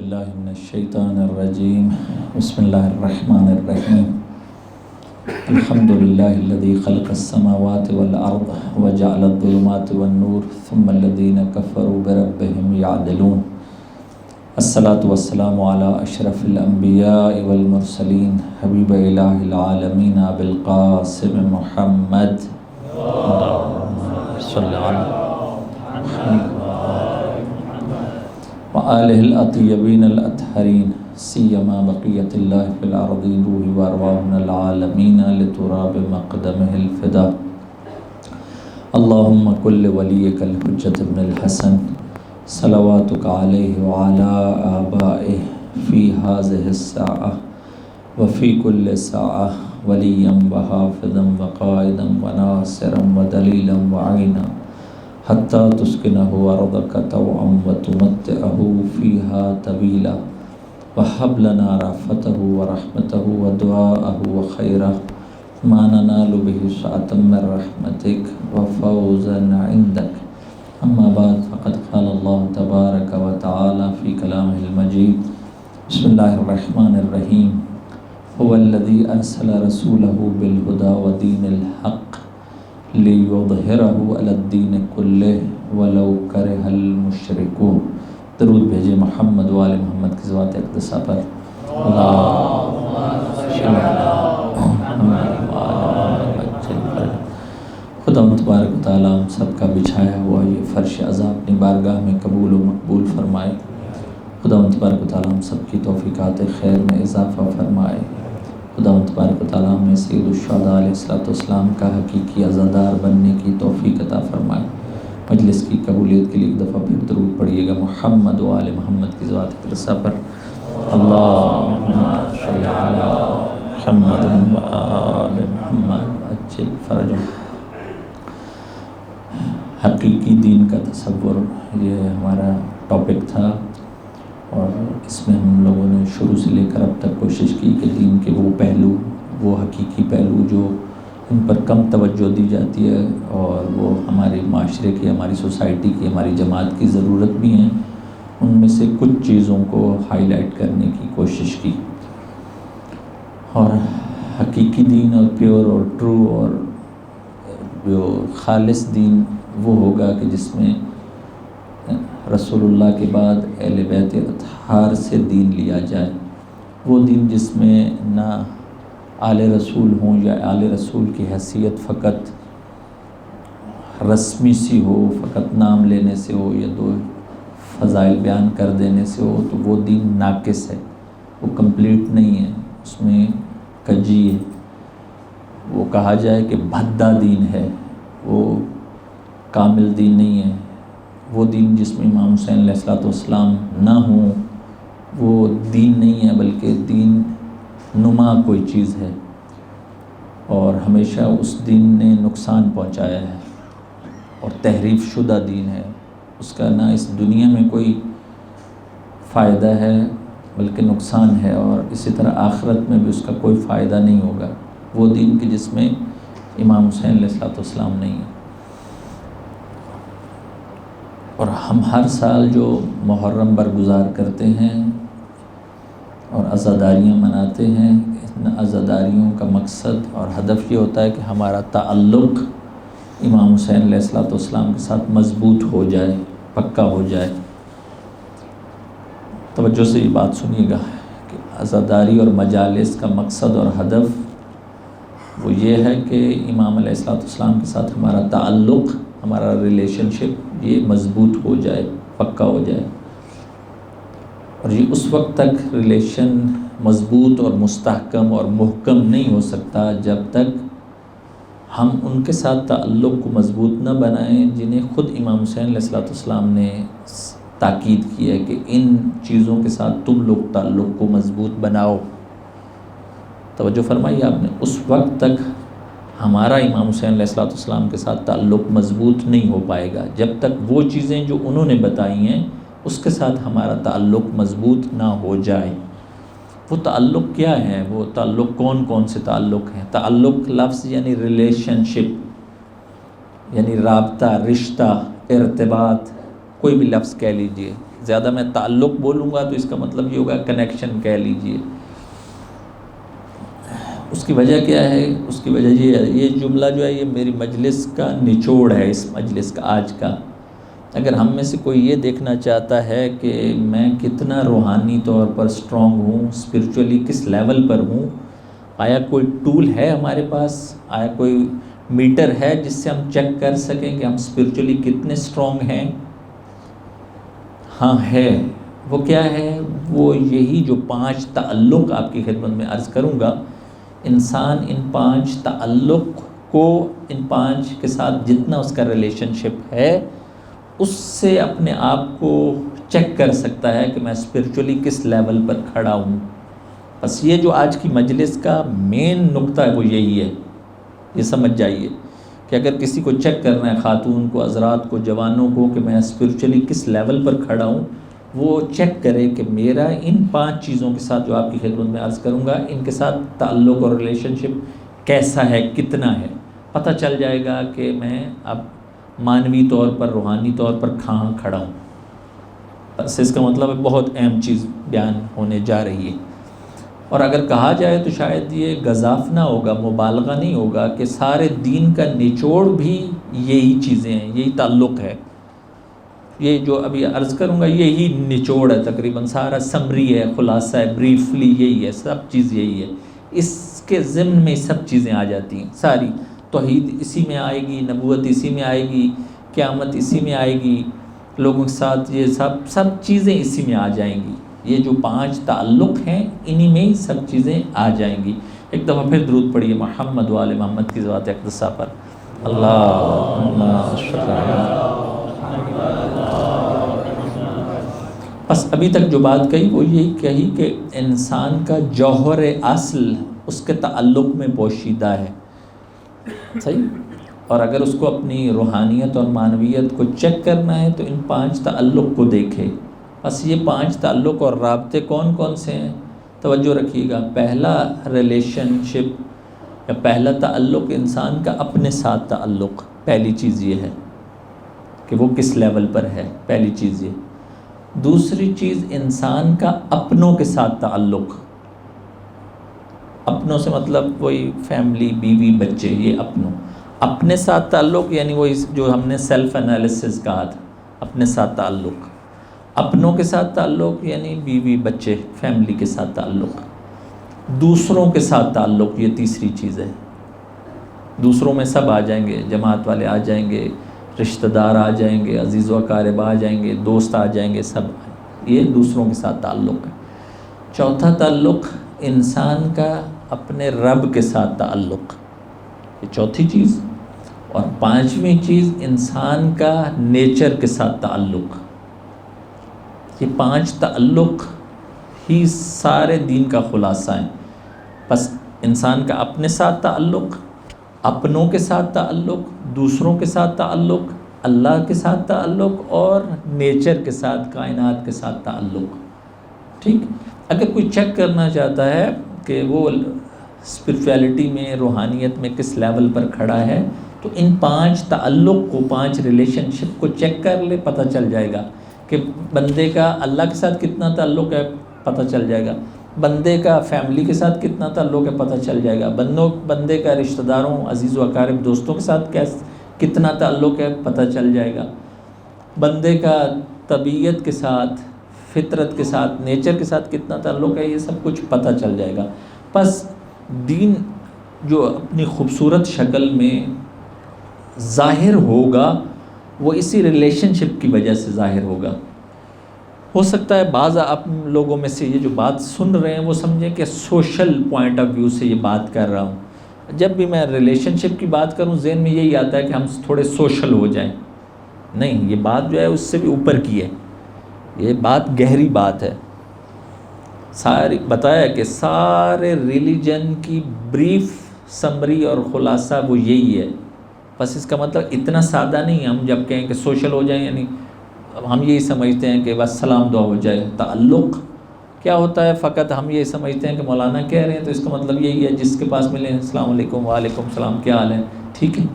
باللہ من الشیطان الرجیم بسم اللہ الرحمن الرحیم الحمدللہ الذی خلق السماوات والارض وجعل الظلمات والنور ثم الذین کفروا بربهم یعدلون الصلاة والسلام علی اشرف الانبیاء والمرسلین حبیب الہ العالمین بالقاسم محمد صلی اللہ وآلہ الأطیبین الأطہرین سیما بقیت اللہ فی الارضین روح وارواحنا العالمین لتراب مقدمہ الفدا اللہم کل ولیک الحجت ابن الحسن صلواتک علیہ وعلا آبائہ فی هذه الساعة وفی کل ساعة ولیا وحافظا وقائدا وناصرا ودلیلا وعینا حتی تسکنہ ارضک طوعا وتمتعہ فیہا طویلا وہب لنا رأفتہ ورحمتہ ودعاءہ وخیرہ ما ننال بہ سعة من رحمتک وفوزا عندک اما بعد فقد قال اللہ تبارک وتعالی فی کلامہ المجید بسم اللہ الرحمن الرحیم هو الذی ارسل رسولہ بالہدی ودین الحق لیظہرہ علی الدین کلہ ولو کرہ المشرکون۔ درود بھیجے محمد و آل محمد کی ذات اقدسہ پر۔ خدا تبارک و تعالیٰ ہم سب کا بچھایا ہوا یہ فرش عزا اپنی بارگاہ میں قبول و مقبول فرمائے۔ خدا تبارک و تعالیٰ ہم سب کی توفیقات خیر میں اضافہ فرمائے۔ خدا تبارک و تعالیٰ میں سید الشہداء علیہ السلام کا حقیقی عزادار بننے کی توفیق عطا فرمائے۔ مجلس کی قبولیت کے لیے ایک دفعہ پھر درود پڑھیے گا محمد و آل محمد کی ذات اقدسہ پر۔ اللہم صلی علی محمد و آل محمد عجل فرجہم۔ حقیقی دین کا تصور یہ ہمارا ٹاپک تھا، اور اس میں ہم لوگوں نے شروع سے لے کر اب تک کوشش کی کہ دین کے وہ پہلو، وہ حقیقی پہلو جو ان پر کم توجہ دی جاتی ہے اور وہ ہمارے معاشرے کی، ہماری سوسائٹی کی، ہماری جماعت کی ضرورت بھی ہیں، ان میں سے کچھ چیزوں کو ہائی لائٹ کرنے کی کوشش کی۔ اور حقیقی دین اور پیور اور ٹرو اور جو خالص دین وہ ہوگا کہ جس میں رسول اللہ کے بعد اہل بیت اطہار سے دین لیا جائے، وہ دین جس میں نہ آل رسول ہوں یا آل رسول کی حیثیت فقط رسمی سی ہو، فقط نام لینے سے ہو یا دو فضائل بیان کر دینے سے ہو، تو وہ دین ناقص ہے، وہ کمپلیٹ نہیں ہے، اس میں کجی ہے۔ وہ کہا جائے کہ بھدا دین ہے، وہ کامل دین نہیں ہے۔ وہ دین جس میں امام حسین علیہ السلام نہ ہوں وہ دین نہیں ہے، بلکہ دین نما کوئی چیز ہے، اور ہمیشہ اس دین نے نقصان پہنچایا ہے اور تحریف شدہ دین ہے۔ اس کا نہ اس دنیا میں کوئی فائدہ ہے بلکہ نقصان ہے، اور اسی طرح آخرت میں بھی اس کا کوئی فائدہ نہیں ہوگا۔ وہ دین کہ جس میں امام حسین علیہ السلام نہیں ہے۔ اور ہم ہر سال جو محرم برگزار کرتے ہیں اور عزاداریاں مناتے ہیں، ان عزاداریوں کا مقصد اور ہدف یہ ہوتا ہے کہ ہمارا تعلق امام حسین علیہ السلام کے ساتھ مضبوط ہو جائے، پکا ہو جائے۔ توجہ سے یہ بات سنیے گا کہ عزاداری اور مجالس کا مقصد اور ہدف وہ یہ ہے کہ امام علیہ السلام کے ساتھ ہمارا تعلق، ہمارا ریلیشن شپ یہ مضبوط ہو جائے، پکا ہو جائے۔ اور یہ اس وقت تک ریلیشن مضبوط اور مستحکم اور محکم نہیں ہو سکتا جب تک ہم ان کے ساتھ تعلق کو مضبوط نہ بنائیں جنہیں خود امام حسین علیہ السلام نے تاکید کی ہے کہ ان چیزوں کے ساتھ تم لوگ تعلق کو مضبوط بناؤ۔ توجہ فرمائیے آپ نے، اس وقت تک ہمارا امام حسین علیہ السلام کے ساتھ تعلق مضبوط نہیں ہو پائے گا جب تک وہ چیزیں جو انہوں نے بتائی ہیں اس کے ساتھ ہمارا تعلق مضبوط نہ ہو جائے۔ وہ تعلق کیا ہے؟ وہ تعلق کون کون سے تعلق ہیں؟ تعلق لفظ یعنی ریلیشن شپ، یعنی رابطہ، رشتہ، ارتباط، کوئی بھی لفظ کہہ لیجئے، زیادہ میں تعلق بولوں گا تو اس کا مطلب یہ ہوگا کنیکشن کہہ لیجئے۔ اس کی وجہ کیا ہے؟ اس کی وجہ یہ ہے، یہ جملہ جو ہے یہ میری مجلس کا نچوڑ ہے، اس مجلس کا آج کا۔ اگر ہم میں سے کوئی یہ دیکھنا چاہتا ہے کہ میں کتنا روحانی طور پر سٹرونگ ہوں، اسپرچولی کس لیول پر ہوں، آیا کوئی ٹول ہے ہمارے پاس؟ آیا کوئی میٹر ہے جس سے ہم چیک کر سکیں کہ ہم اسپرچولی کتنے سٹرونگ ہیں؟ ہاں ہے۔ وہ کیا ہے؟ وہ یہی جو 5 تعلق آپ کی خدمت میں عرض کروں گا، انسان ان 5 تعلق کو، ان 5 کے ساتھ جتنا اس کا ریلیشن شپ ہے، اس سے اپنے آپ کو چیک کر سکتا ہے کہ میں اسپرچولی کس لیول پر کھڑا ہوں۔ بس یہ جو آج کی مجلس کا مین نقطہ ہے وہ یہی ہے، یہ سمجھ جائیے کہ اگر کسی کو چیک کرنا ہے، خاتون کو، حضرات کو، جوانوں کو، کہ میں اسپرچولی کس لیول پر کھڑا ہوں، وہ چیک کرے کہ میرا ان 5 چیزوں کے ساتھ جو آپ کی خدمت میں عرض کروں گا، ان کے ساتھ تعلق اور ریلیشن شپ کیسا ہے، کتنا ہے۔ پتہ چل جائے گا کہ میں اب معنوی طور پر، روحانی طور پر کہاں کھڑا ہوں۔ بس اس کا مطلب ہے بہت اہم چیز بیان ہونے جا رہی ہے، اور اگر کہا جائے تو شاید یہ گزافنا ہوگا، مبالغہ نہیں ہوگا کہ سارے دین کا نچوڑ بھی یہی چیزیں ہیں، یہی تعلق ہے۔ یہ جو ابھی عرض کروں گا یہی نچوڑ ہے، تقریباً سارا سمری ہے، خلاصہ ہے، بریفلی یہی ہے، سب چیز یہی ہے۔ اس کے ضمن میں سب چیزیں آ جاتی ہیں، ساری توحید اسی میں آئے گی، نبوت اسی میں آئے گی، قیامت اسی میں آئے گی، لوگوں کے ساتھ یہ سب چیزیں اسی میں آ جائیں گی۔ یہ جو 5 تعلق ہیں انہی میں ہی سب چیزیں آ جائیں گی۔ ایک دفعہ پھر درود پڑھیے محمد و آل محمد کی ذات اقدسہ پر، اللہم صلی اللہ۔ بس ابھی تک جو بات کہی وہ یہی کہی کہ انسان کا جوہر اصل اس کے تعلق میں پوشیدہ ہے، صحیح؟ اور اگر اس کو اپنی روحانیت اور معنویت کو چیک کرنا ہے تو ان 5 تعلق کو دیکھے۔ بس یہ 5 تعلق اور رابطے کون کون سے ہیں؟ توجہ رکھیے گا۔ پہلا ریلیشن شپ یا پہلا تعلق انسان کا اپنے ساتھ تعلق، پہلی چیز یہ ہے کہ وہ کس لیول پر ہے، پہلی چیز یہ۔ دوسری چیز انسان کا اپنوں کے ساتھ تعلق، اپنوں سے مطلب وہی فیملی، بیوی، بچے، یہ اپنوں۔ اپنے ساتھ تعلق یعنی وہ جو ہم نے سیلف انالیسس کہا تھا، اپنے ساتھ تعلق۔ اپنوں کے ساتھ تعلق یعنی بیوی، بچے، فیملی کے ساتھ تعلق۔ دوسروں کے ساتھ تعلق، یہ تیسری چیز ہے۔ دوسروں میں سب آ جائیں گے، جماعت والے آ جائیں گے، رشتہ دار آ جائیں گے، عزیز و اقارب آ جائیں گے، دوست آ جائیں گے، سب یہ دوسروں کے ساتھ تعلق ہے۔ چوتھا تعلق انسان کا اپنے رب کے ساتھ تعلق، یہ چوتھی چیز۔ اور 5ویں چیز انسان کا نیچر کے ساتھ تعلق۔ یہ 5 تعلق ہی سارے دین کا خلاصہ ہیں۔ بس انسان کا اپنے ساتھ تعلق، اپنوں کے ساتھ تعلق، دوسروں کے ساتھ تعلق، اللہ کے ساتھ تعلق، اور نیچر کے ساتھ، کائنات کے ساتھ تعلق۔ ٹھیک؟ اگر کوئی چیک کرنا چاہتا ہے کہ وہ اسپرچویلٹی میں، روحانیت میں کس لیول پر کھڑا ہے، تو ان 5 تعلق کو، 5 ریلیشن شپ کو چیک کر لے، پتہ چل جائے گا کہ بندے کا اللہ کے ساتھ کتنا تعلق ہے، پتہ چل جائے گا۔ بندے کا فیملی کے ساتھ کتنا تعلق ہے، پتہ چل جائے گا۔ بندے کا رشتہ داروں، عزیز و اقارب، دوستوں کے ساتھ کتنا تعلق ہے، پتہ چل جائے گا۔ بندے کا طبیعت کے ساتھ، فطرت کے ساتھ، نیچر کے ساتھ کتنا تعلق ہے، یہ سب کچھ پتہ چل جائے گا۔ بس دین جو اپنی خوبصورت شکل میں ظاہر ہوگا وہ اسی ریلیشن شپ کی وجہ سے ظاہر ہوگا۔ ہو سکتا ہے بعض آپ لوگوں میں سے یہ جو بات سن رہے ہیں وہ سمجھیں کہ سوشل پوائنٹ آف ویو سے یہ بات کر رہا ہوں۔ جب بھی میں ریلیشن شپ کی بات کروں ذہن میں یہی آتا ہے کہ ہم تھوڑے سوشل ہو جائیں۔ نہیں، یہ بات جو ہے اس سے بھی اوپر کی ہے، یہ بات گہری بات ہے۔ ساری بتایا کہ سارے ریلیجن کی بریف سمری اور خلاصہ وہ یہی ہے۔ بس اس کا مطلب اتنا سادہ نہیں ہے ہم جب کہیں کہ سوشل ہو جائیں، یعنی ہم یہی سمجھتے ہیں کہ بس سلام دعا ہو جائے۔ تعلق کیا ہوتا ہے؟ فقط ہم یہ سمجھتے ہیں کہ مولانا کہہ رہے ہیں تو اس کا مطلب یہی ہے جس کے پاس ملیں السلام علیکم، وعلیکم السلام، کیا حال ہے، ٹھیک ہے۔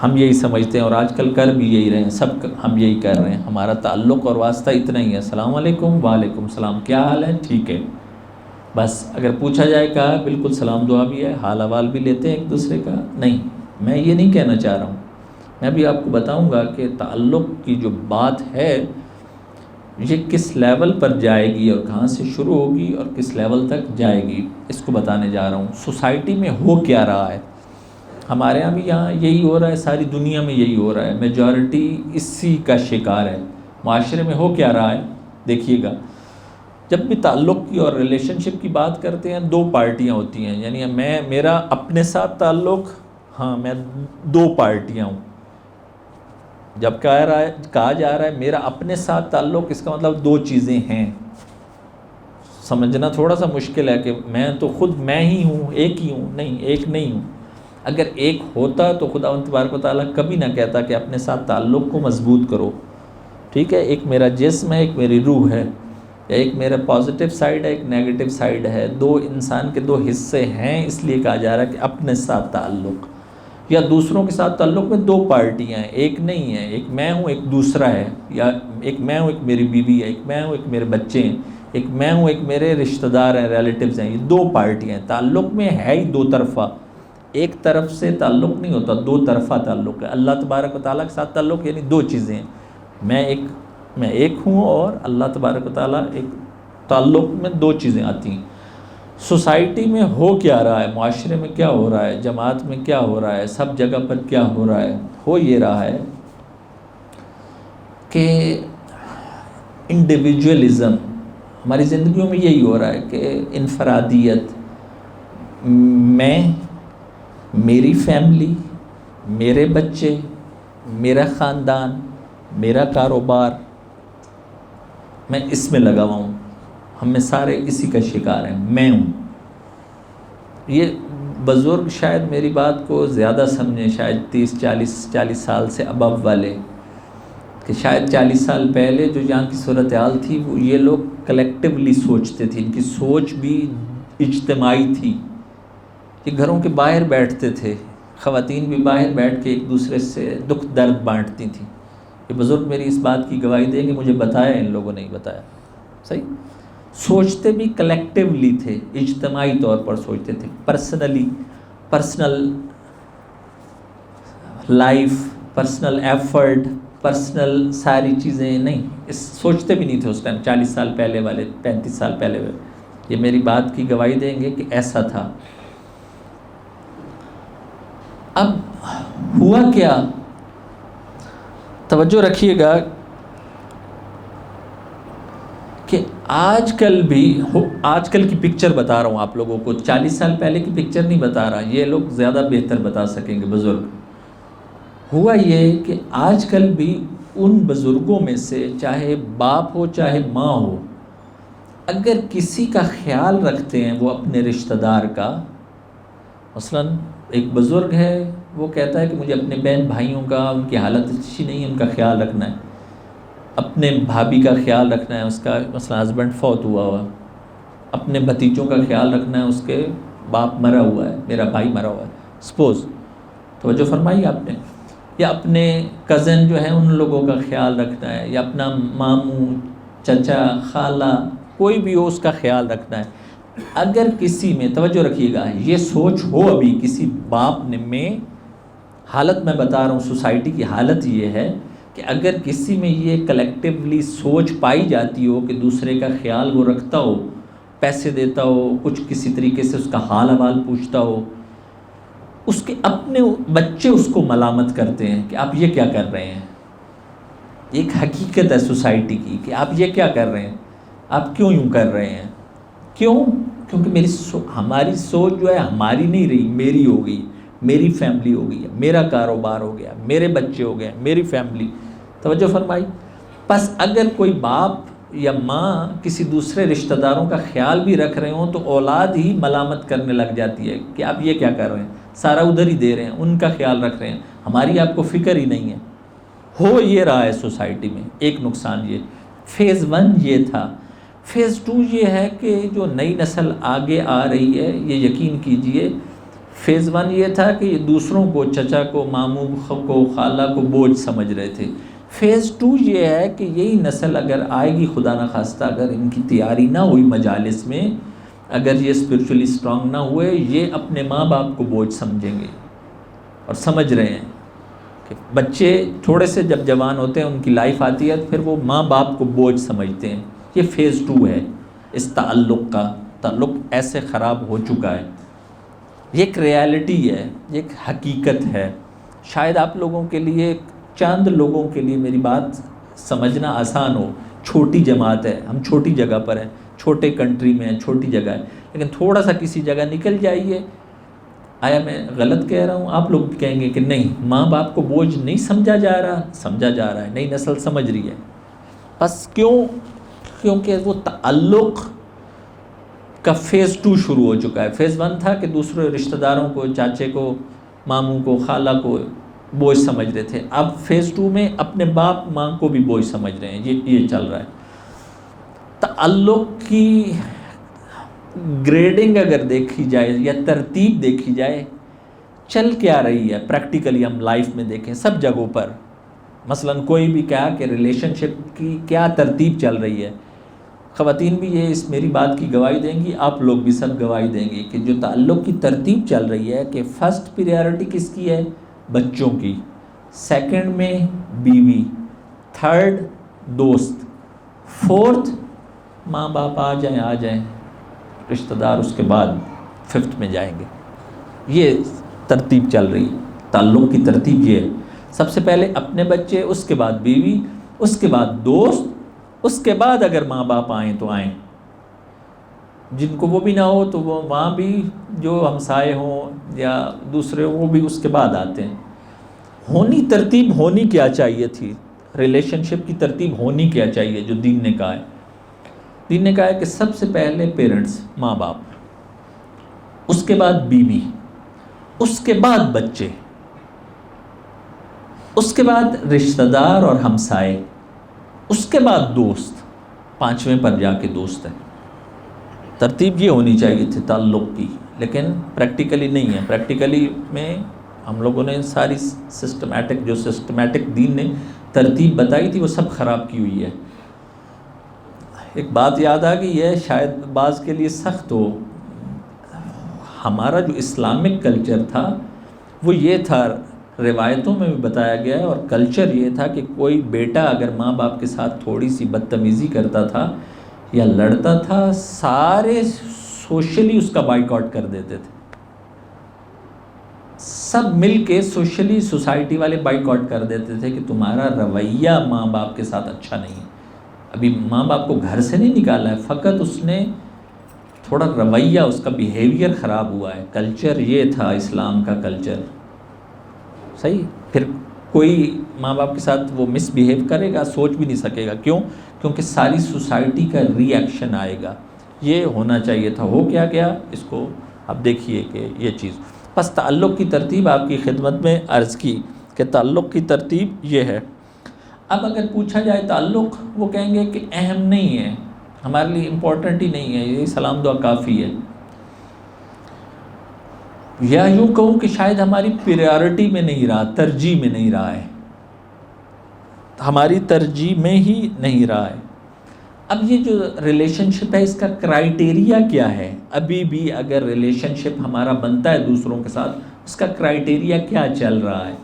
ہم یہی سمجھتے ہیں اور آج کل کر بھی یہی رہے ہیں، سب ہم یہی کر رہے ہیں، ہمارا تعلق اور واسطہ اتنا ہی ہے، السلام علیکم، وعلیکم السلام، کیا حال ہے، ٹھیک ہے، بس اگر پوچھا جائے کہا بالکل سلام دعا بھی ہے، حال احوال بھی لیتے ہیں ایک دوسرے کا، نہیں، میں یہ نہیں کہنا چاہ رہا ہوں، میں بھی آپ کو بتاؤں گا کہ تعلق کی جو بات ہے یہ کس لیول پر جائے گی اور کہاں سے شروع ہوگی اور کس لیول تک جائے گی، اس کو بتانے جا رہا ہوں۔ سوسائٹی میں ہو کیا رہا ہے، ہمارے یہاں بھی یہاں یہی ہو رہا ہے، ساری دنیا میں یہی ہو رہا ہے، میجورٹی اسی کا شکار ہے۔ معاشرے میں ہو کیا رہا ہے، دیکھیے گا، جب بھی تعلق کی اور ریلیشن شپ کی بات کرتے ہیں دو پارٹیاں ہوتی ہیں، یعنی میرا اپنے ساتھ تعلق، ہاں میں دو پارٹیاں ہوں، جب کہا جا رہا ہے میرا اپنے ساتھ تعلق، اس کا مطلب دو چیزیں ہیں، سمجھنا تھوڑا سا مشکل ہے کہ میں تو خود میں ہی ہوں، ایک ہی ہوں، نہیں، ایک نہیں ہوں، اگر ایک ہوتا تو خداوند تبارک و تعالیٰ کبھی نہ کہتا کہ اپنے ساتھ تعلق کو مضبوط کرو، ٹھیک ہے، ایک میرا جسم ہے، ایک میری روح ہے، یا ایک میرا پازیٹیو سائیڈ ہے، ایک نیگیٹو سائیڈ ہے، دو انسان کے دو حصے ہیں، اس لیے کہا جا رہا ہے کہ اپنے ساتھ تعلق، یا دوسروں کے ساتھ تعلق میں دو پارٹیاں ہیں، ایک نہیں ہے، ایک میں ہوں، ایک دوسرا ہے، یا ایک میں ہوں، ایک میری بیوی ہے، ایک میں ہوں، ایک میرے بچے ہیں، ایک میں ہوں، ایک میرے رشتہ دار ہیں، ریلیٹیوز ہیں، یہ دو پارٹیاں ہیں، تعلق میں ہے ہی دو طرفہ، ایک طرف سے تعلق نہیں ہوتا، دو طرفہ تعلق ہے، اللہ تبارک و تعالیٰ کے ساتھ تعلق یعنی دو چیزیں ہیں، میں ایک ہوں اور اللہ تبارک و تعالیٰ ایک، تعلق میں دو چیزیں آتی ہیں۔ سوسائٹی میں ہو کیا رہا ہے، معاشرے میں کیا ہو رہا ہے، جماعت میں کیا ہو رہا ہے، سب جگہ پر کیا ہو رہا ہے، ہو یہ رہا ہے کہ انڈیویجولزم، ہماری زندگیوں میں یہی ہو رہا ہے کہ انفرادیت، میں، میری فیملی، میرے بچے، میرا خاندان، میرا کاروبار، میں اس میں لگا ہوا ہوں، ہم میں سارے اسی کا شکار ہیں، میں ہوں۔ یہ بزرگ شاید میری بات کو زیادہ سمجھیں، شاید 30-40 سال سے ابو والے، کہ شاید 40 سال پہلے جو یہاں کی صورتحال تھی وہ یہ لوگ کلیکٹیولی سوچتے تھے، ان کی سوچ بھی اجتماعی تھی، یہ گھروں کے باہر بیٹھتے تھے، خواتین بھی باہر بیٹھ کے ایک دوسرے سے دکھ درد بانٹتی تھیں، یہ بزرگ میری اس بات کی گواہی دیں کہ مجھے بتایا ان لوگوں نے ہی بتایا، صحیح، سوچتے بھی کلیکٹیولی تھے، اجتماعی طور پر سوچتے تھے، personal life, personal effort, personal ساری چیزیں نہیں، اس سوچتے بھی نہیں تھے اس ٹائم، 40 سال پہلے والے، 35 سال پہلے والے، یہ میری بات کی گواہی دیں گے کہ ایسا تھا۔ اب ہوا کیا، توجہ رکھیے گا کہ آج کل کی پکچر بتا رہا ہوں آپ لوگوں کو، 40 سال پہلے کی پکچر نہیں بتا رہا، یہ لوگ زیادہ بہتر بتا سکیں گے بزرگ۔ ہوا یہ کہ آج کل بھی ان بزرگوں میں سے، چاہے باپ ہو چاہے ماں ہو، اگر کسی کا خیال رکھتے ہیں وہ اپنے رشتہ دار کا، مثلاً ایک بزرگ ہے وہ کہتا ہے کہ مجھے اپنے بہن بھائیوں کا، ان کی حالت اچھی نہیں ہے، ان کا خیال رکھنا ہے، اپنے بھابھی کا خیال رکھنا ہے، اس کا مثلا ہسبینڈ فوت ہوا، اپنے بھتیجوں کا خیال رکھنا ہے، اس کے باپ مرا ہوا ہے، میرا بھائی مرا ہوا ہے، سپوز، توجہ فرمائی آپ نے، یا اپنے کزن جو ہیں ان لوگوں کا خیال رکھنا ہے، یا اپنا ماموں، چچا، خالہ، کوئی بھی ہو اس کا خیال رکھنا ہے۔ اگر کسی میں، توجہ رکھیے گا، یہ سوچ ہو ابھی کسی باپ نے میں، حالت میں بتا رہا ہوں، سوسائٹی کی حالت یہ ہے کہ اگر کسی میں یہ کلیکٹیولی سوچ پائی جاتی ہو کہ دوسرے کا خیال وہ رکھتا ہو، پیسے دیتا ہو، کچھ کسی طریقے سے اس کا حال احوال پوچھتا ہو، اس کے اپنے بچے اس کو ملامت کرتے ہیں کہ آپ یہ کیا کر رہے ہیں، ایک حقیقت ہے سوسائٹی کی کہ آپ یہ کیا کر رہے ہیں، آپ کیوں یوں کر رہے ہیں، کیوں؟ کیونکہ ہماری سوچ جو ہے ہماری نہیں رہی، میری ہو گئی، میری فیملی ہو گئی ہے، میرا کاروبار ہو گیا، میرے بچے ہو گئے، میری فیملی، توجہ فرمائی۔ پس اگر کوئی باپ یا ماں کسی دوسرے رشتہ داروں کا خیال بھی رکھ رہے ہوں تو اولاد ہی ملامت کرنے لگ جاتی ہے کہ آپ یہ کیا کر رہے ہیں، سارا ادھر ہی دے رہے ہیں، ان کا خیال رکھ رہے ہیں، ہماری آپ کو فکر ہی نہیں ہے۔ ہو یہ رہا ہے سوسائٹی میں، ایک نقصان یہ، فیز 1 یہ تھا۔ فیز 2 یہ ہے کہ جو نئی نسل آگے آ رہی ہے، یہ یقین کیجئے فیز 1 یہ تھا کہ دوسروں کو، چچا کو، ماموں کو، خالہ کو بوجھ سمجھ رہے تھے۔ فیز 2 یہ ہے کہ یہی نسل اگر آئے گی، خدا نخواستہ اگر ان کی تیاری نہ ہوئی مجالس میں، اگر یہ اسپرچولی اسٹرانگ نہ ہوئے، یہ اپنے ماں باپ کو بوجھ سمجھیں گے، اور سمجھ رہے ہیں کہ بچے تھوڑے سے جب جوان ہوتے ہیں، ان کی لائف آتی ہے، پھر وہ ماں باپ کو بوجھ سمجھتے ہیں۔ یہ فیز 2 ہے اس تعلق کا۔ تعلق ایسے خراب ہو چکا ہے، یہ ایک ریالٹی ہے، یہ ایک حقیقت ہے۔ شاید آپ لوگوں کے لیے، چند لوگوں کے لیے میری بات سمجھنا آسان ہو، چھوٹی جماعت ہے، ہم چھوٹی جگہ پر ہیں، چھوٹے کنٹری میں ہیں، چھوٹی جگہ ہے، لیکن تھوڑا سا کسی جگہ نکل جائیے، آیا میں غلط کہہ رہا ہوں؟ آپ لوگ کہیں گے کہ نہیں، ماں باپ کو بوجھ نہیں سمجھا جا رہا، سمجھا جا رہا ہے، نئی نسل سمجھ رہی ہے۔ بس کیونکہ وہ تعلق کا فیز 2 شروع ہو چکا ہے۔ فیز 1 تھا کہ دوسرے رشتہ داروں کو، چاچے کو، ماموں کو، خالہ کو بوجھ سمجھ رہے تھے۔ اب فیز 2 میں اپنے باپ ماں کو بھی بوجھ سمجھ رہے ہیں، یہ چل رہا ہے۔ تعلق کی گریڈنگ اگر دیکھی جائے یا ترتیب دیکھی جائے، چل کیا رہی ہے پریکٹیکلی، ہم لائف میں دیکھیں سب جگہوں پر، مثلا کوئی بھی کہا کہ ریلیشن شپ کی کیا ترتیب چل رہی ہے، خواتین بھی یہ اس میری بات کی گواہی دیں گی، آپ لوگ بھی سب گواہی دیں گے کہ جو تعلق کی ترتیب چل رہی ہے کہ فرسٹ پریارٹی کس کی ہے؟ بچوں کی، سیکنڈ میں بیوی، تھرڈ دوست، فورتھ ماں باپ آ جائیں رشتہ دار، اس کے بعد ففتھ میں جائیں گے۔ یہ ترتیب چل رہی ہے، تعلق کی ترتیب یہ ہے، سب سے پہلے اپنے بچے، اس کے بعد بیوی، اس کے بعد دوست، اس کے بعد اگر ماں باپ آئیں تو آئیں، جن کو وہ بھی نہ ہو تو وہ وہاں بھی جو ہمسائے ہوں یا دوسرے، وہ بھی اس کے بعد آتے ہیں۔ ترتیب ہونی کیا چاہیے تھی؟ ریلیشن شپ کی ترتیب ہونی کیا چاہیے جو دین نے کہا ہے؟ دین نے کہا ہے کہ سب سے پہلے پیرنٹس، ماں باپ، اس کے بعد بیوی، اس کے بعد بچے، اس کے بعد رشتہ دار اور ہمسائے، اس کے بعد دوست، پانچویں پر جا کے دوست ہے۔ ترتیب یہ ہونی چاہیے تھی تعلق کی، لیکن پریکٹیکلی نہیں ہے۔ پریکٹیکلی میں ہم لوگوں نے ساری سسٹمیٹک دین نے ترتیب بتائی تھی، وہ سب خراب کی ہوئی ہے۔ ایک بات یاد آ گئی ہے، شاید بعض کے لیے سخت ہو، ہمارا جو اسلامک کلچر تھا وہ یہ تھا، روایتوں میں بھی بتایا گیا ہے، اور کلچر یہ تھا کہ کوئی بیٹا اگر ماں باپ کے ساتھ تھوڑی سی بدتمیزی کرتا تھا یا لڑتا تھا، سارے سوشلی اس کا بائیکاٹ کر دیتے تھے، سب مل کے سوشلی سوسائٹی والے بائیکاٹ کر دیتے تھے کہ تمہارا رویہ ماں باپ کے ساتھ اچھا نہیں ہے۔ ابھی ماں باپ کو گھر سے نہیں نکالا ہے، فقط اس نے تھوڑا رویہ، اس کا بیہیویئر خراب ہوا ہے۔ کلچر یہ تھا اسلام کا کلچر، صحیح۔ پھر کوئی ماں باپ کے ساتھ وہ مس بیہیو کرے گا، سوچ بھی نہیں سکے گا، کیوں؟ کیونکہ ساری سوسائٹی کا ری ایکشن آئے گا۔ یہ ہونا چاہیے تھا، ہو کیا گیا اس کو اب دیکھیے کہ یہ چیز۔ بس تعلق کی ترتیب آپ کی خدمت میں عرض کی کہ تعلق کی ترتیب یہ ہے۔ اب اگر پوچھا جائے تعلق، وہ کہیں گے کہ اہم نہیں ہے، ہمارے لیے امپورٹنٹ ہی نہیں ہے، یہ سلام دعا کافی ہے، یا یوں کہوں کہ شاید ہماری پریارٹی میں نہیں رہا، ترجیح میں نہیں رہا ہے، ہماری ترجیح میں ہی نہیں رہا ہے۔ اب یہ جو ریلیشن شپ ہے، اس کا کرائیٹیریا کیا ہے؟ ابھی بھی اگر ریلیشن شپ ہمارا بنتا ہے دوسروں کے ساتھ، اس کا کرائیٹیریا کیا چل رہا ہے؟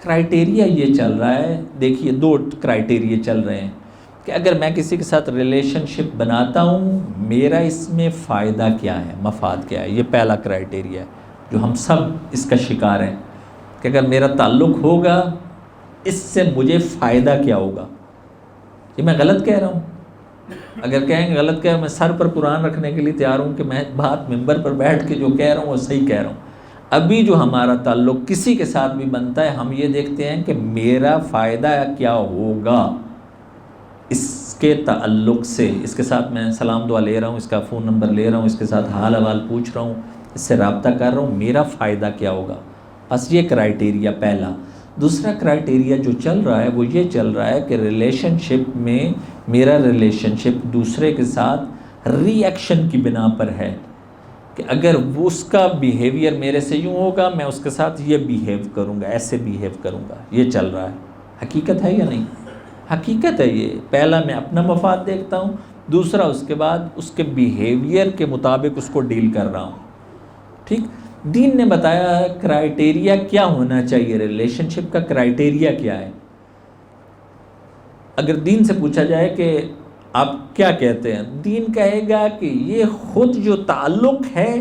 کرائیٹیریا یہ چل رہا ہے، دیکھیے 2 کرائیٹیریا چل رہے ہیں کہ اگر میں کسی کے ساتھ ریلیشن شپ بناتا ہوں، میرا اس میں فائدہ کیا ہے، مفاد کیا ہے؟ یہ پہلا کرائیٹیریا ہے جو ہم سب اس کا شکار ہیں کہ اگر میرا تعلق ہوگا، اس سے مجھے فائدہ کیا ہوگا؟ یہ میں غلط کہہ رہا ہوں؟ اگر کہیں گے غلط کہہ، میں سر پر قرآن رکھنے کے لیے تیار ہوں کہ میں بات ممبر پر بیٹھ کے جو کہہ رہا ہوں وہ صحیح کہہ رہا ہوں۔ ابھی جو ہمارا تعلق کسی کے ساتھ بھی بنتا ہے، ہم یہ دیکھتے ہیں کہ میرا فائدہ کیا ہوگا اس کے تعلق سے، اس کے ساتھ میں سلام دعا لے رہا ہوں، اس کا فون نمبر لے رہا ہوں، اس کے ساتھ حال احوال پوچھ رہا ہوں، اس سے رابطہ کر رہا ہوں، میرا فائدہ کیا ہوگا؟ بس یہ کرائیٹیریا پہلا۔ دوسرا کرائیٹیریا جو چل رہا ہے وہ یہ چل رہا ہے کہ ریلیشن شپ میں میرا ریلیشن شپ دوسرے کے ساتھ ری ایکشن کی بنا پر ہے، کہ اگر وہ اس کا بیہیویئر میرے سے یوں ہوگا، میں اس کے ساتھ یہ بیہیو کروں گا، ایسے بیہیو کروں گا. یہ چل رہا ہے. حقیقت ہے یا نہیں؟ حقیقت ہے. یہ پہلا میں اپنا مفاد دیکھتا ہوں، دوسرا اس کے بعد اس کے بیہیویئر کے مطابق اس کو ڈیل کر رہا ہوں. ٹھیک. دین نے بتایا کرائیٹیریا کیا ہونا چاہیے، ریلیشن شپ کا کرائیٹیریا کیا ہے. اگر دین سے پوچھا جائے کہ آپ کیا کہتے ہیں، دین کہے گا کہ یہ خود جو تعلق ہے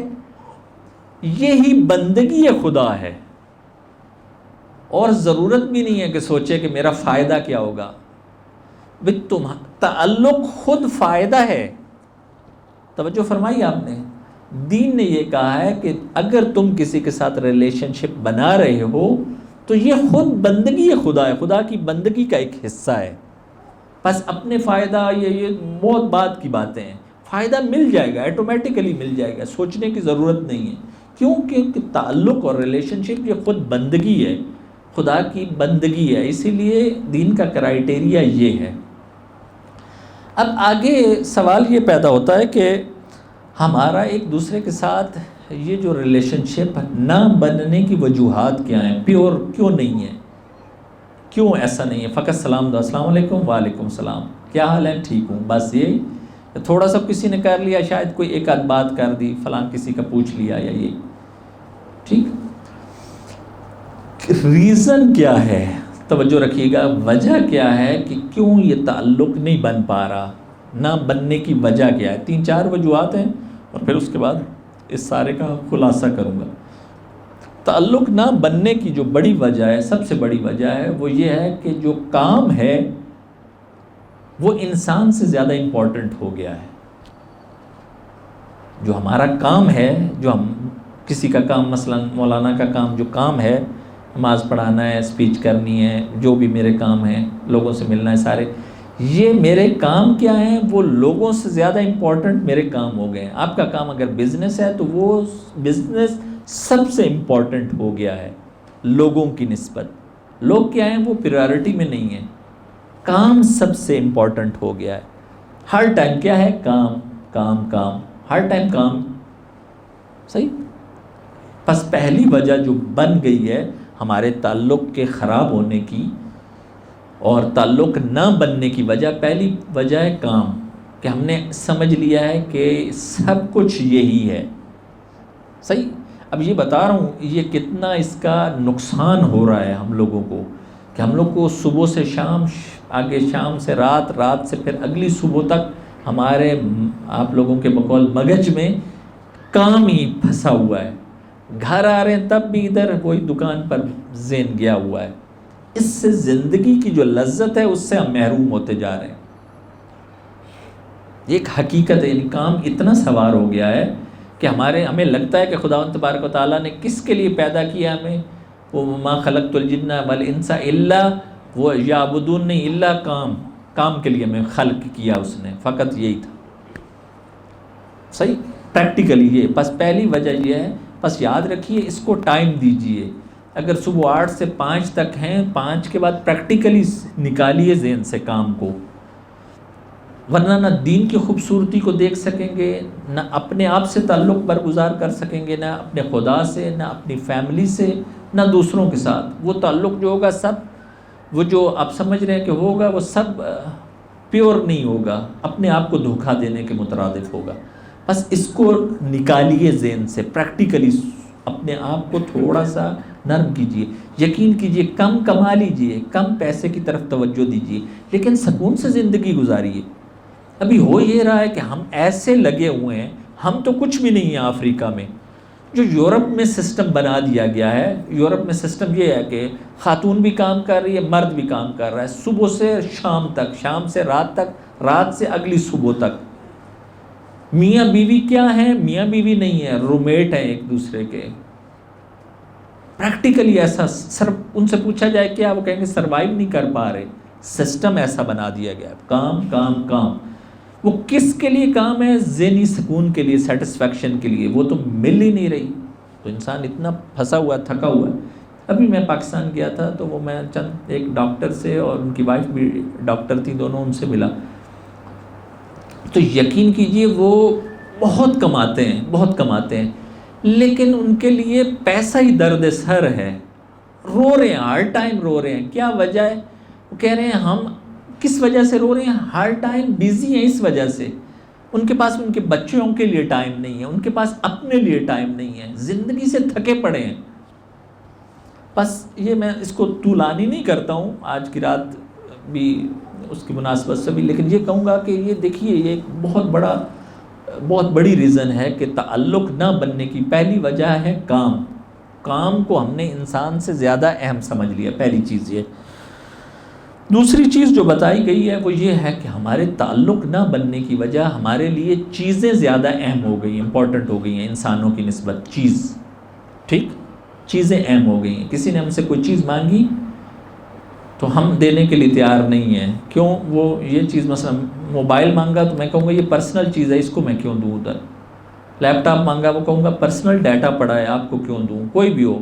یہی بندگی خدا ہے، اور ضرورت بھی نہیں ہے کہ سوچے کہ میرا فائدہ کیا ہوگا. بھئی تعلق خود فائدہ ہے. توجہ فرمائی آپ نے. دین نے یہ کہا ہے کہ اگر تم کسی کے ساتھ ریلیشن شپ بنا رہے ہو تو یہ خود بندگی خدا ہے، خدا کی بندگی کا ایک حصہ ہے. بس اپنے فائدہ یہ بہت بات کی باتیں ہیں. فائدہ مل جائے گا، ایٹومیٹیکلی مل جائے گا، سوچنے کی ضرورت نہیں ہے. کیونکہ تعلق اور ریلیشن شپ یہ خود بندگی ہے، خدا کی بندگی ہے. اسی لیے دین کا کرائیٹیریا یہ ہے. اب آگے سوال یہ پیدا ہوتا ہے کہ ہمارا ایک دوسرے کے ساتھ یہ جو ریلیشن شپ نہ بننے کی وجوہات کیا ہیں، پیور کیوں نہیں ہے، کیوں ایسا نہیں ہے. فقط سلام دو، السلام علیکم، وعلیکم السلام، کیا حال ہے، ٹھیک ہوں، بس یہی. تھوڑا سا کسی نے کر لیا، شاید کوئی ایک آدھ بات کر دی، فلاں کسی کا پوچھ لیا یا یہ. ٹھیک. ریزن کیا ہے، توجہ رکھیے گا، وجہ کیا ہے کہ کیوں یہ تعلق نہیں بن پا رہا، نہ بننے کی وجہ کیا ہے. 3-4 وجوہات ہیں اور پھر اس کے بعد اس سارے کا خلاصہ کروں گا. تعلق نہ بننے کی جو بڑی وجہ ہے، سب سے بڑی وجہ ہے، وہ یہ ہے کہ جو کام ہے وہ انسان سے زیادہ امپورٹنٹ ہو گیا ہے. جو ہمارا کام ہے، جو ہم کسی کا کام، مثلا مولانا کا کام، جو کام ہے، نماز پڑھانا ہے، اسپیچ کرنی ہے، جو بھی میرے کام ہیں، لوگوں سے ملنا ہے، سارے یہ میرے کام کیا ہیں، وہ لوگوں سے زیادہ امپورٹنٹ میرے کام ہو گئے ہیں. آپ کا کام اگر بزنس ہے تو وہ بزنس سب سے امپورٹنٹ ہو گیا ہے لوگوں کی نسبت. لوگ کیا ہیں، وہ پریارٹی میں نہیں ہیں، کام سب سے امپورٹنٹ ہو گیا ہے. ہر ٹائم کیا ہے، کام کام کام، ہر ٹائم کام. صحیح. بس پہلی وجہ جو بن گئی ہے ہمارے تعلق کے خراب ہونے کی اور تعلق نہ بننے کی وجہ، پہلی وجہ ہے کام، کہ ہم نے سمجھ لیا ہے کہ سب کچھ یہی ہے. صحیح. اب یہ بتا رہا ہوں یہ کتنا اس کا نقصان ہو رہا ہے ہم لوگوں کو، کہ ہم لوگ کو صبح سے شام، آگے شام سے رات، رات سے پھر اگلی صبح تک ہمارے، آپ لوگوں کے بقول مغز میں کام ہی پھنسا ہوا ہے. گھر آ رہے ہیں تب بھی ادھر وہی دکان پر ذہن گیا ہوا ہے. اس سے زندگی کی جو لذت ہے اس سے ہم محروم ہوتے جا رہے ہیں. ایک حقیقت ہے، یعنی کام اتنا سوار ہو گیا ہے کہ ہمیں لگتا ہے کہ خداوند تبارک و تعالیٰ نے کس کے لیے پیدا کیا ہمیں، وہ ما خلقت الجن والانس الا وہ یعبدون، نہیں، الا کام کے لیے ہمیں خلق کیا اس نے، فقط یہی تھا. صحیح. پریکٹیکلی یہ بس پہلی وجہ یہ ہے. بس یاد رکھیے، اس کو ٹائم دیجئے. اگر صبح 8 سے 5 تک ہیں، 5 کے بعد پریکٹیکلی نکالیے ذہن سے کام کو، ورنہ نہ دین کی خوبصورتی کو دیکھ سکیں گے، نہ اپنے آپ سے تعلق برگزار کر سکیں گے، نہ اپنے خدا سے، نہ اپنی فیملی سے، نہ دوسروں کے ساتھ. وہ تعلق جو ہوگا سب، وہ جو آپ سمجھ رہے ہیں کہ ہوگا، وہ سب پیور نہیں ہوگا، اپنے آپ کو دھوکہ دینے کے مترادف ہوگا. بس اس کو نکالیے ذہن سے، پریکٹیکلی اپنے آپ کو تھوڑا سا نرم کیجئے. یقین کیجئے، کم کما لیجئے، کم پیسے کی طرف توجہ دیجئے، لیکن سکون سے زندگی گزاریے. ابھی ہو یہ رہا ہے کہ ہم ایسے لگے ہوئے ہیں، ہم تو کچھ بھی نہیں ہیں افریقہ میں. جو یورپ میں سسٹم بنا دیا گیا ہے، یورپ میں سسٹم یہ ہے کہ خاتون بھی کام کر رہی ہے، مرد بھی کام کر رہا ہے، صبح سے شام تک، شام سے رات تک، رات سے اگلی صبح تک. میاں بیوی کیا ہیں، میاں بیوی نہیں ہے، رومیٹ ہیں ایک دوسرے کے. پریکٹیکلی ایسا ان سے پوچھا جائے کیا، وہ کہیں گے سروائیو نہیں کر پا رہے. سسٹم ایسا بنا دیا گیا، کام کام کام. وہ کس کے لیے کام ہے، ذہنی سکون کے لیے، سیٹسفیکشن کے لیے، وہ تو مل ہی نہیں رہی. تو انسان اتنا پھنسا ہوا، تھکا ہوا ہے. ابھی میں پاکستان گیا تھا تو وہ میں چند ایک ڈاکٹر سے، اور ان کی وائف بھی ڈاکٹر تھی، دونوں ان سے ملا. تو یقین کیجئے وہ بہت کماتے ہیں لیکن ان کے لیے پیسہ ہی درد سر ہے، رو رہے ہیں، ہر ٹائم رو رہے ہیں. کیا وجہ ہے؟ وہ کہہ رہے ہیں ہم کس وجہ سے رو رہے ہیں؟ ہر ٹائم بیزی ہیں اس وجہ سے. ان کے پاس ان کے بچوں کے لیے ٹائم نہیں ہے، ان کے پاس اپنے لیے ٹائم نہیں ہے، زندگی سے تھکے پڑے ہیں. بس یہ میں اس کو طولانی نہیں کرتا ہوں آج کی رات بھی اس کی مناسبت سے بھی، لیکن یہ کہوں گا کہ یہ دیکھیے یہ ایک بہت بڑی ریزن ہے کہ تعلق نہ بننے کی پہلی وجہ ہے کام کو ہم نے انسان سے زیادہ اہم سمجھ لیا، پہلی چیز یہ. دوسری چیز جو بتائی گئی ہے وہ یہ ہے کہ ہمارے تعلق نہ بننے کی وجہ ہمارے لیے چیزیں زیادہ اہم ہو گئی، امپورٹنٹ ہو گئی ہیں انسانوں کی نسبت. ٹھیک، چیزیں اہم ہو گئی ہیں. کسی نے ہم سے کوئی چیز مانگی تو ہم دینے کے لیے تیار نہیں ہیں. کیوں؟ وہ یہ چیز مثلا موبائل مانگا تو میں کہوں گا یہ پرسنل چیز ہے، اس کو میں کیوں دوں ادھر. لیپ ٹاپ مانگا، وہ کہوں گا پرسنل ڈیٹا پڑا ہے، آپ کو کیوں دوں. کوئی بھی ہو،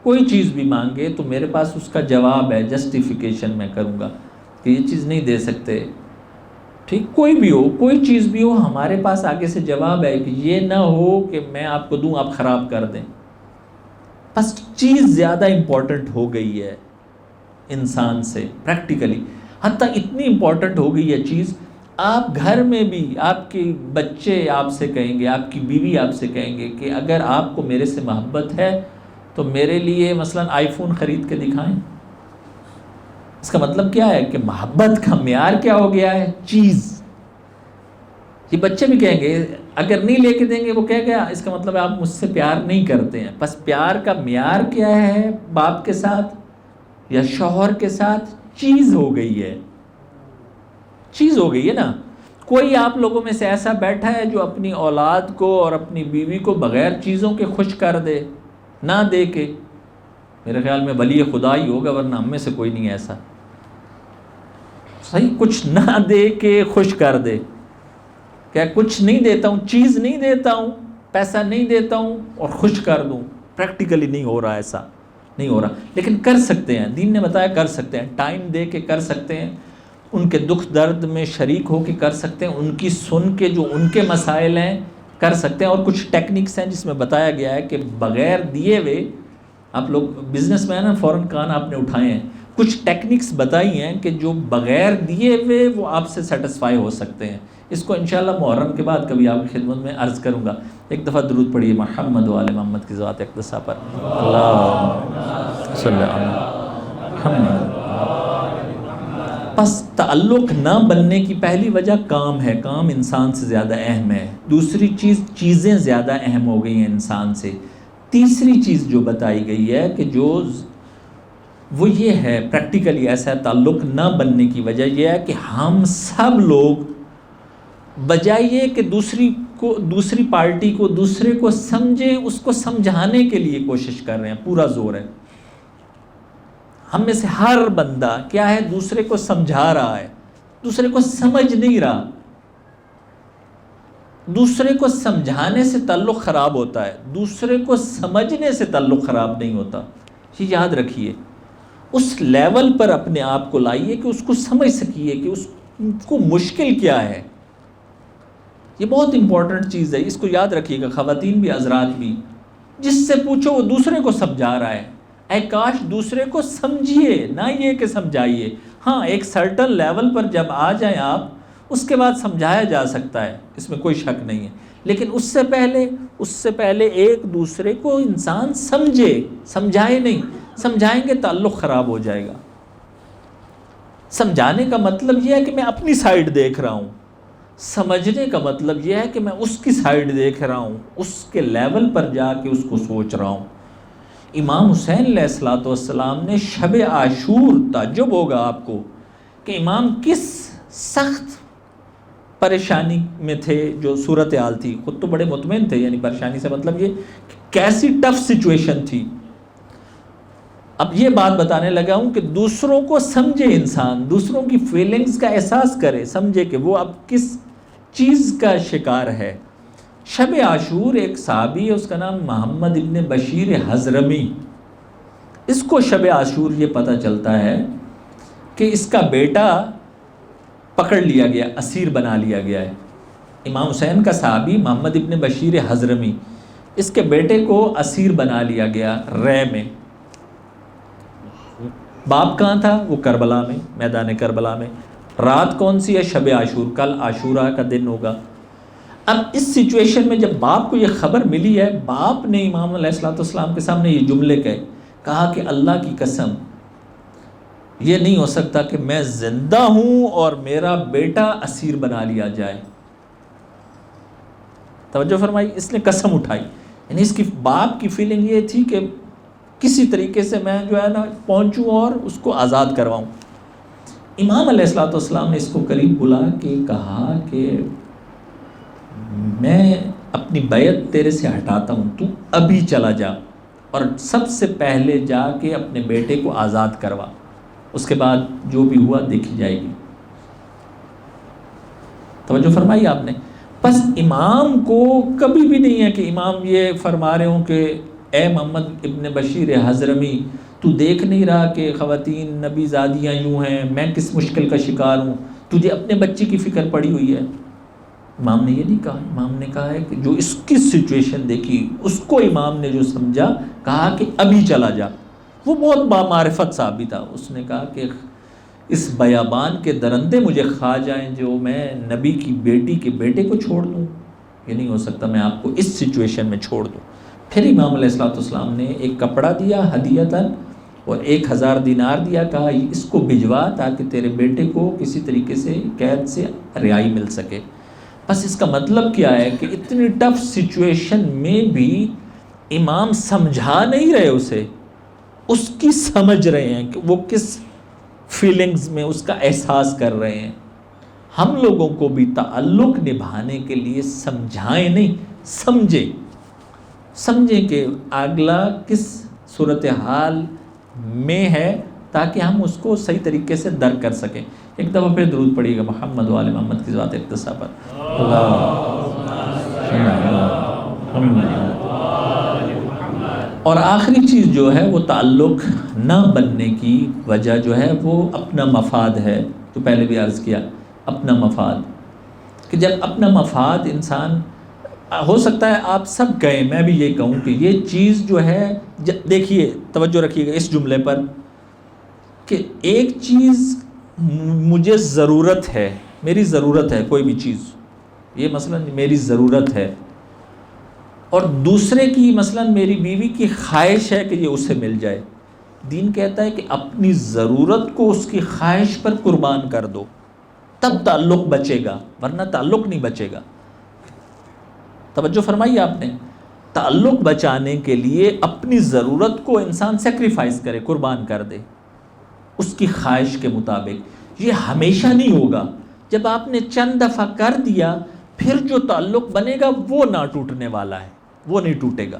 کوئی چیز بھی مانگے تو میرے پاس اس کا جواب ہے، جسٹیفیکیشن میں کروں گا کہ یہ چیز نہیں دے سکتے. ٹھیک، کوئی بھی ہو، کوئی چیز بھی ہو، ہمارے پاس آگے سے جواب ہے کہ یہ نہ ہو کہ میں آپ کو دوں آپ خراب کر دیں. بس چیز زیادہ امپورٹنٹ ہو گئی ہے انسان سے پریکٹیکلی، حتیٰ اتنی امپورٹنٹ ہو گئی ہے چیز. آپ گھر میں بھی آپ کے بچے آپ سے کہیں گے، آپ کی بیوی آپ سے کہیں گے کہ اگر آپ کو میرے سے محبت ہے تو میرے لیے مثلا آئی فون خرید کے دکھائیں. اس کا مطلب کیا ہے کہ محبت کا معیار کیا ہو گیا ہے؟ چیز. یہ بچے بھی کہیں گے، اگر نہیں لے کے دیں گے وہ کہے گا اس کا مطلب آپ مجھ سے پیار نہیں کرتے ہیں. بس پیار کا معیار کیا ہے باپ کے ساتھ یا شوہر کے ساتھ؟ چیز ہو گئی ہے، چیز ہو گئی ہے نا. کوئی آپ لوگوں میں سے ایسا بیٹھا ہے جو اپنی اولاد کو اور اپنی بیوی کو بغیر چیزوں کے خوش کر دے، نہ دے کے؟ میرے خیال میں ولی خدا ہی ہوگا، ورنہ ہم میں سے کوئی نہیں ایسا. صحیح، کچھ نہ دے کے خوش کر دے. کیا کچھ نہیں دیتا ہوں، چیز نہیں دیتا ہوں، پیسہ نہیں دیتا ہوں اور خوش کر دوں؟ پریکٹیکلی نہیں ہو رہا، ایسا نہیں ہو رہا. لیکن کر سکتے ہیں، دین نے بتایا کر سکتے ہیں. ٹائم دے کے کر سکتے ہیں، ان کے دکھ درد میں شریک ہو کے کر سکتے ہیں، ان کی سن کے جو ان کے مسائل ہیں کر سکتے ہیں. اور کچھ ٹیکنکس ہیں جس میں بتایا گیا ہے کہ بغیر دیے ہوئے، آپ لوگ بزنس مین ہیں فوراً کان آپ نے اٹھائے ہیں، کچھ ٹیکنکس بتائی ہیں کہ جو بغیر دیے ہوئے وہ آپ سے سیٹسفائی ہو سکتے ہیں. اس کو انشاءاللہ محرم کے بعد کبھی آپ کی خدمت میں عرض کروں گا. ایک دفعہ درود پڑھیے محمد و آل محمد کی ذات اقدسہ پر. اللہم صلی علی محمد. بس تعلق نہ بننے کی پہلی وجہ کام ہے، کام انسان سے زیادہ اہم ہے. دوسری چیز، چیزیں زیادہ اہم ہو گئی ہیں انسان سے. تیسری چیز جو بتائی گئی ہے کہ جو وہ یہ ہے پریکٹیکلی ایسا تعلق نہ بننے کی وجہ یہ ہے کہ ہم سب لوگ بجائے یہ کہ دوسری پارٹی کو، دوسرے کو سمجھیں، اس کو سمجھانے کے لیے کوشش کر رہے ہیں، پورا زور ہے. ہم میں سے ہر بندہ کیا ہے؟ دوسرے کو سمجھا رہا ہے، دوسرے کو سمجھ نہیں رہا. دوسرے کو سمجھانے سے تعلق خراب ہوتا ہے، دوسرے کو سمجھنے سے تعلق خراب نہیں ہوتا. یہ یاد رکھیے. اس لیول پر اپنے آپ کو لائیے کہ اس کو سمجھ سکیے کہ اس کو مشکل کیا ہے. یہ بہت امپورٹنٹ چیز ہے، اس کو یاد رکھیے گا، خواتین بھی حضرات بھی. جس سے پوچھو وہ دوسرے کو سمجھا رہا ہے. اے کاش دوسرے کو سمجھیے، نہ یہ کہ سمجھائیے. ہاں، ایک سرٹن لیول پر جب آ جائیں آپ، اس کے بعد سمجھایا جا سکتا ہے، اس میں کوئی شک نہیں ہے. لیکن اس سے پہلے ایک دوسرے کو انسان سمجھے، سمجھائے نہیں. سمجھائیں گے تعلق خراب ہو جائے گا. سمجھانے کا مطلب یہ ہے کہ میں اپنی سائیڈ دیکھ رہا ہوں، سمجھنے کا مطلب یہ ہے کہ میں اس کی سائیڈ دیکھ رہا ہوں، اس کے لیول پر جا کے اس کو سوچ رہا ہوں. امام حسین علیہ السلام نے شب عاشور، تعجب ہوگا آپ کو کہ امام کس سخت پریشانی میں تھے، جو صورتحال تھی. خود تو بڑے مطمئن تھے، یعنی پریشانی سے مطلب یہ کیسی ٹف سچویشن تھی. اب یہ بات بتانے لگا ہوں کہ دوسروں کو سمجھے انسان، دوسروں کی فیلنگز کا احساس کرے، سمجھے کہ وہ اب کس چیز کا شکار ہے. شب عاشور ایک صحابی ہے، اس کا نام محمد ابن بشیر حضرمی. اس کو شب عاشور یہ پتہ چلتا ہے کہ اس کا بیٹا پکڑ لیا گیا، اسیر بنا لیا گیا ہے. امام حسین کا صحابی محمد ابن بشیر حضرمی، اس کے بیٹے کو اسیر بنا لیا گیا رے میں. باپ کہاں تھا؟ وہ کربلا میں، میدان کربلا میں. رات کون سی ہے؟ شب عاشور، کل عاشورہ کا دن ہوگا. اب اس سچویشن میں جب باپ کو یہ خبر ملی ہے، باپ نے امام علیہ الصلوۃ والسلام کے سامنے یہ جملے کہا کہ اللہ کی قسم یہ نہیں ہو سکتا کہ میں زندہ ہوں اور میرا بیٹا اسیر بنا لیا جائے. توجہ فرمائی، اس نے قسم اٹھائی. یعنی اس کی باپ کی فیلنگ یہ تھی کہ کسی طریقے سے میں جو ہے نا پہنچوں اور اس کو آزاد کرواؤں. امام علیہ الصلوۃ والسلام نے اس کو قریب بلا کے کہا کہ میں اپنی بیعت تیرے سے ہٹاتا ہوں، تو ابھی چلا جا اور سب سے پہلے جا کے اپنے بیٹے کو آزاد کروا، اس کے بعد جو بھی ہوا دیکھی جائے گی. توجہ فرمائی آپ نے. بس امام کو کبھی بھی نہیں ہے کہ امام یہ فرما رہے ہوں کہ اے محمد ابن بشیر حضرمی تو دیکھ نہیں رہا کہ خواتین نبی زادیاں یوں ہیں، میں کس مشکل کا شکار ہوں، تجھے اپنے بچے کی فکر پڑی ہوئی ہے. امام نے یہ نہیں کہا. امام نے کہا ہے کہ جو اس کی سچویشن دیکھی اس کو امام نے جو سمجھا، کہا کہ ابھی چلا جا. وہ بہت بامعرفت صحابی تھا. اس نے کہا کہ اس بیابان کے درندے مجھے کھا جائیں جو میں نبی کی بیٹی کے بیٹے کو چھوڑ دوں، یہ نہیں ہو سکتا، میں آپ کو اس سچویشن میں چھوڑ دوں. پھر امام علیہ الصلوۃ والسلام نے ایک کپڑا دیا ہدیتاً اور 1000 دینار دیا، کہا اس کو بھجوا تاکہ تیرے بیٹے کو کسی طریقے سے قید سے رہائی مل سکے. بس اس کا مطلب کیا ہے کہ اتنی ٹف سچویشن میں بھی امام سمجھا نہیں رہے اسے، اس کی سمجھ رہے ہیں کہ وہ کس فیلنگز میں اس کا احساس کر رہے ہیں. ہم لوگوں کو بھی تعلق نبھانے کے لیے سمجھائیں نہیں، سمجھیں کہ اگلا کس صورتحال میں ہے تاکہ ہم اس کو صحیح طریقے سے درک کر سکیں. ایک دفعہ پھر درود پڑھیے گا محمد و آل محمد کی ذات اقتسا پر. اور آخری چیز جو ہے وہ تعلق نہ بننے کی وجہ جو ہے وہ اپنا مفاد ہے، جو پہلے بھی عرض کیا، اپنا مفاد. کہ جب اپنا مفاد انسان، ہو سکتا ہے آپ سب کہیں، میں بھی یہ کہوں کہ یہ چیز جو ہے، دیکھیے توجہ رکھیے گا اس جملے پر کہ ایک چیز مجھے ضرورت ہے، میری ضرورت ہے کوئی بھی چیز، یہ مثلا میری ضرورت ہے، اور دوسرے کی مثلا میری بیوی کی خواہش ہے کہ یہ اسے مل جائے. دین کہتا ہے کہ اپنی ضرورت کو اس کی خواہش پر قربان کر دو، تب تعلق بچے گا، ورنہ تعلق نہیں بچے گا. توجہ فرمائیے آپ نے. تعلق بچانے کے لیے اپنی ضرورت کو انسان سیکریفائز کرے، قربان کر دے اس کی خواہش کے مطابق. یہ ہمیشہ نہیں ہوگا. جب آپ نے چند دفعہ کر دیا، پھر جو تعلق بنے گا وہ نہ ٹوٹنے والا ہے، وہ نہیں ٹوٹے گا.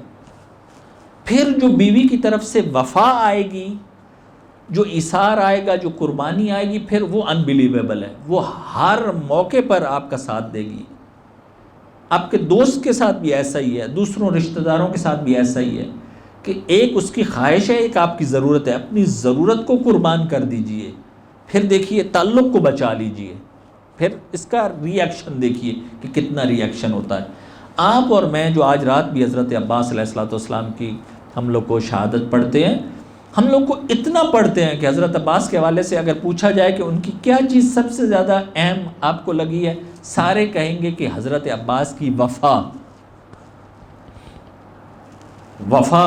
پھر جو بیوی کی طرف سے وفا آئے گی، جو ایثار آئے گا، جو قربانی آئے گی، پھر وہ انبلیویبل ہے. وہ ہر موقع پر آپ کا ساتھ دے گی. آپ کے دوست کے ساتھ بھی ایسا ہی ہے، دوسروں رشتہ داروں کے ساتھ بھی ایسا ہی ہے کہ ایک اس کی خواہش ہے، ایک آپ کی ضرورت ہے. اپنی ضرورت کو قربان کر دیجئے، پھر دیکھیے تعلق کو بچا لیجئے. پھر اس کا ری ایکشن دیکھیے کہ کتنا ری ایکشن ہوتا ہے. آپ اور میں جو آج رات بھی حضرت عباس علیہ الصلوۃ والسلام کی ہم لوگ کو شہادت پڑھتے ہیں، ہم لوگ کو اتنا پڑھتے ہیں کہ حضرت عباس کے حوالے سے اگر پوچھا جائے کہ ان کی کیا چیز سب سے زیادہ اہم آپ کو لگی ہے، سارے کہیں گے کہ حضرت عباس کی وفا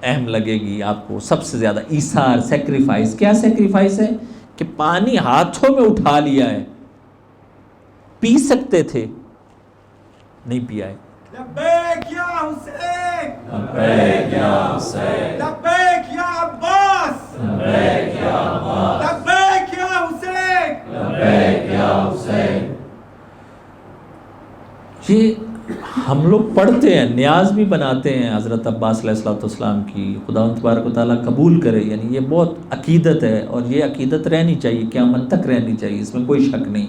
اہم لگے گی آپ کو سب سے زیادہ. ایثار، سیکریفائز. کیا سیکریفائز ہے؟ کہ پانی ہاتھوں میں اٹھا لیا ہے، پی سکتے تھے، نہیں پیا ہے. لبیک یا حسین، لبیک یا حسین، لبیک یا عباس، لبیک یا عباس، لبیک یا حسین، لبیک یا حسین. یہ ہم لوگ پڑھتے ہیں، نیاز بھی بناتے ہیں حضرت عباس علیہ الصلوۃ والسلام کی. خدا تبارک و تعالیٰ قبول کرے. یعنی یہ بہت عقیدت ہے، اور یہ عقیدت رہنی چاہیے، قیامت تک رہنی چاہیے. اس میں کوئی شک نہیں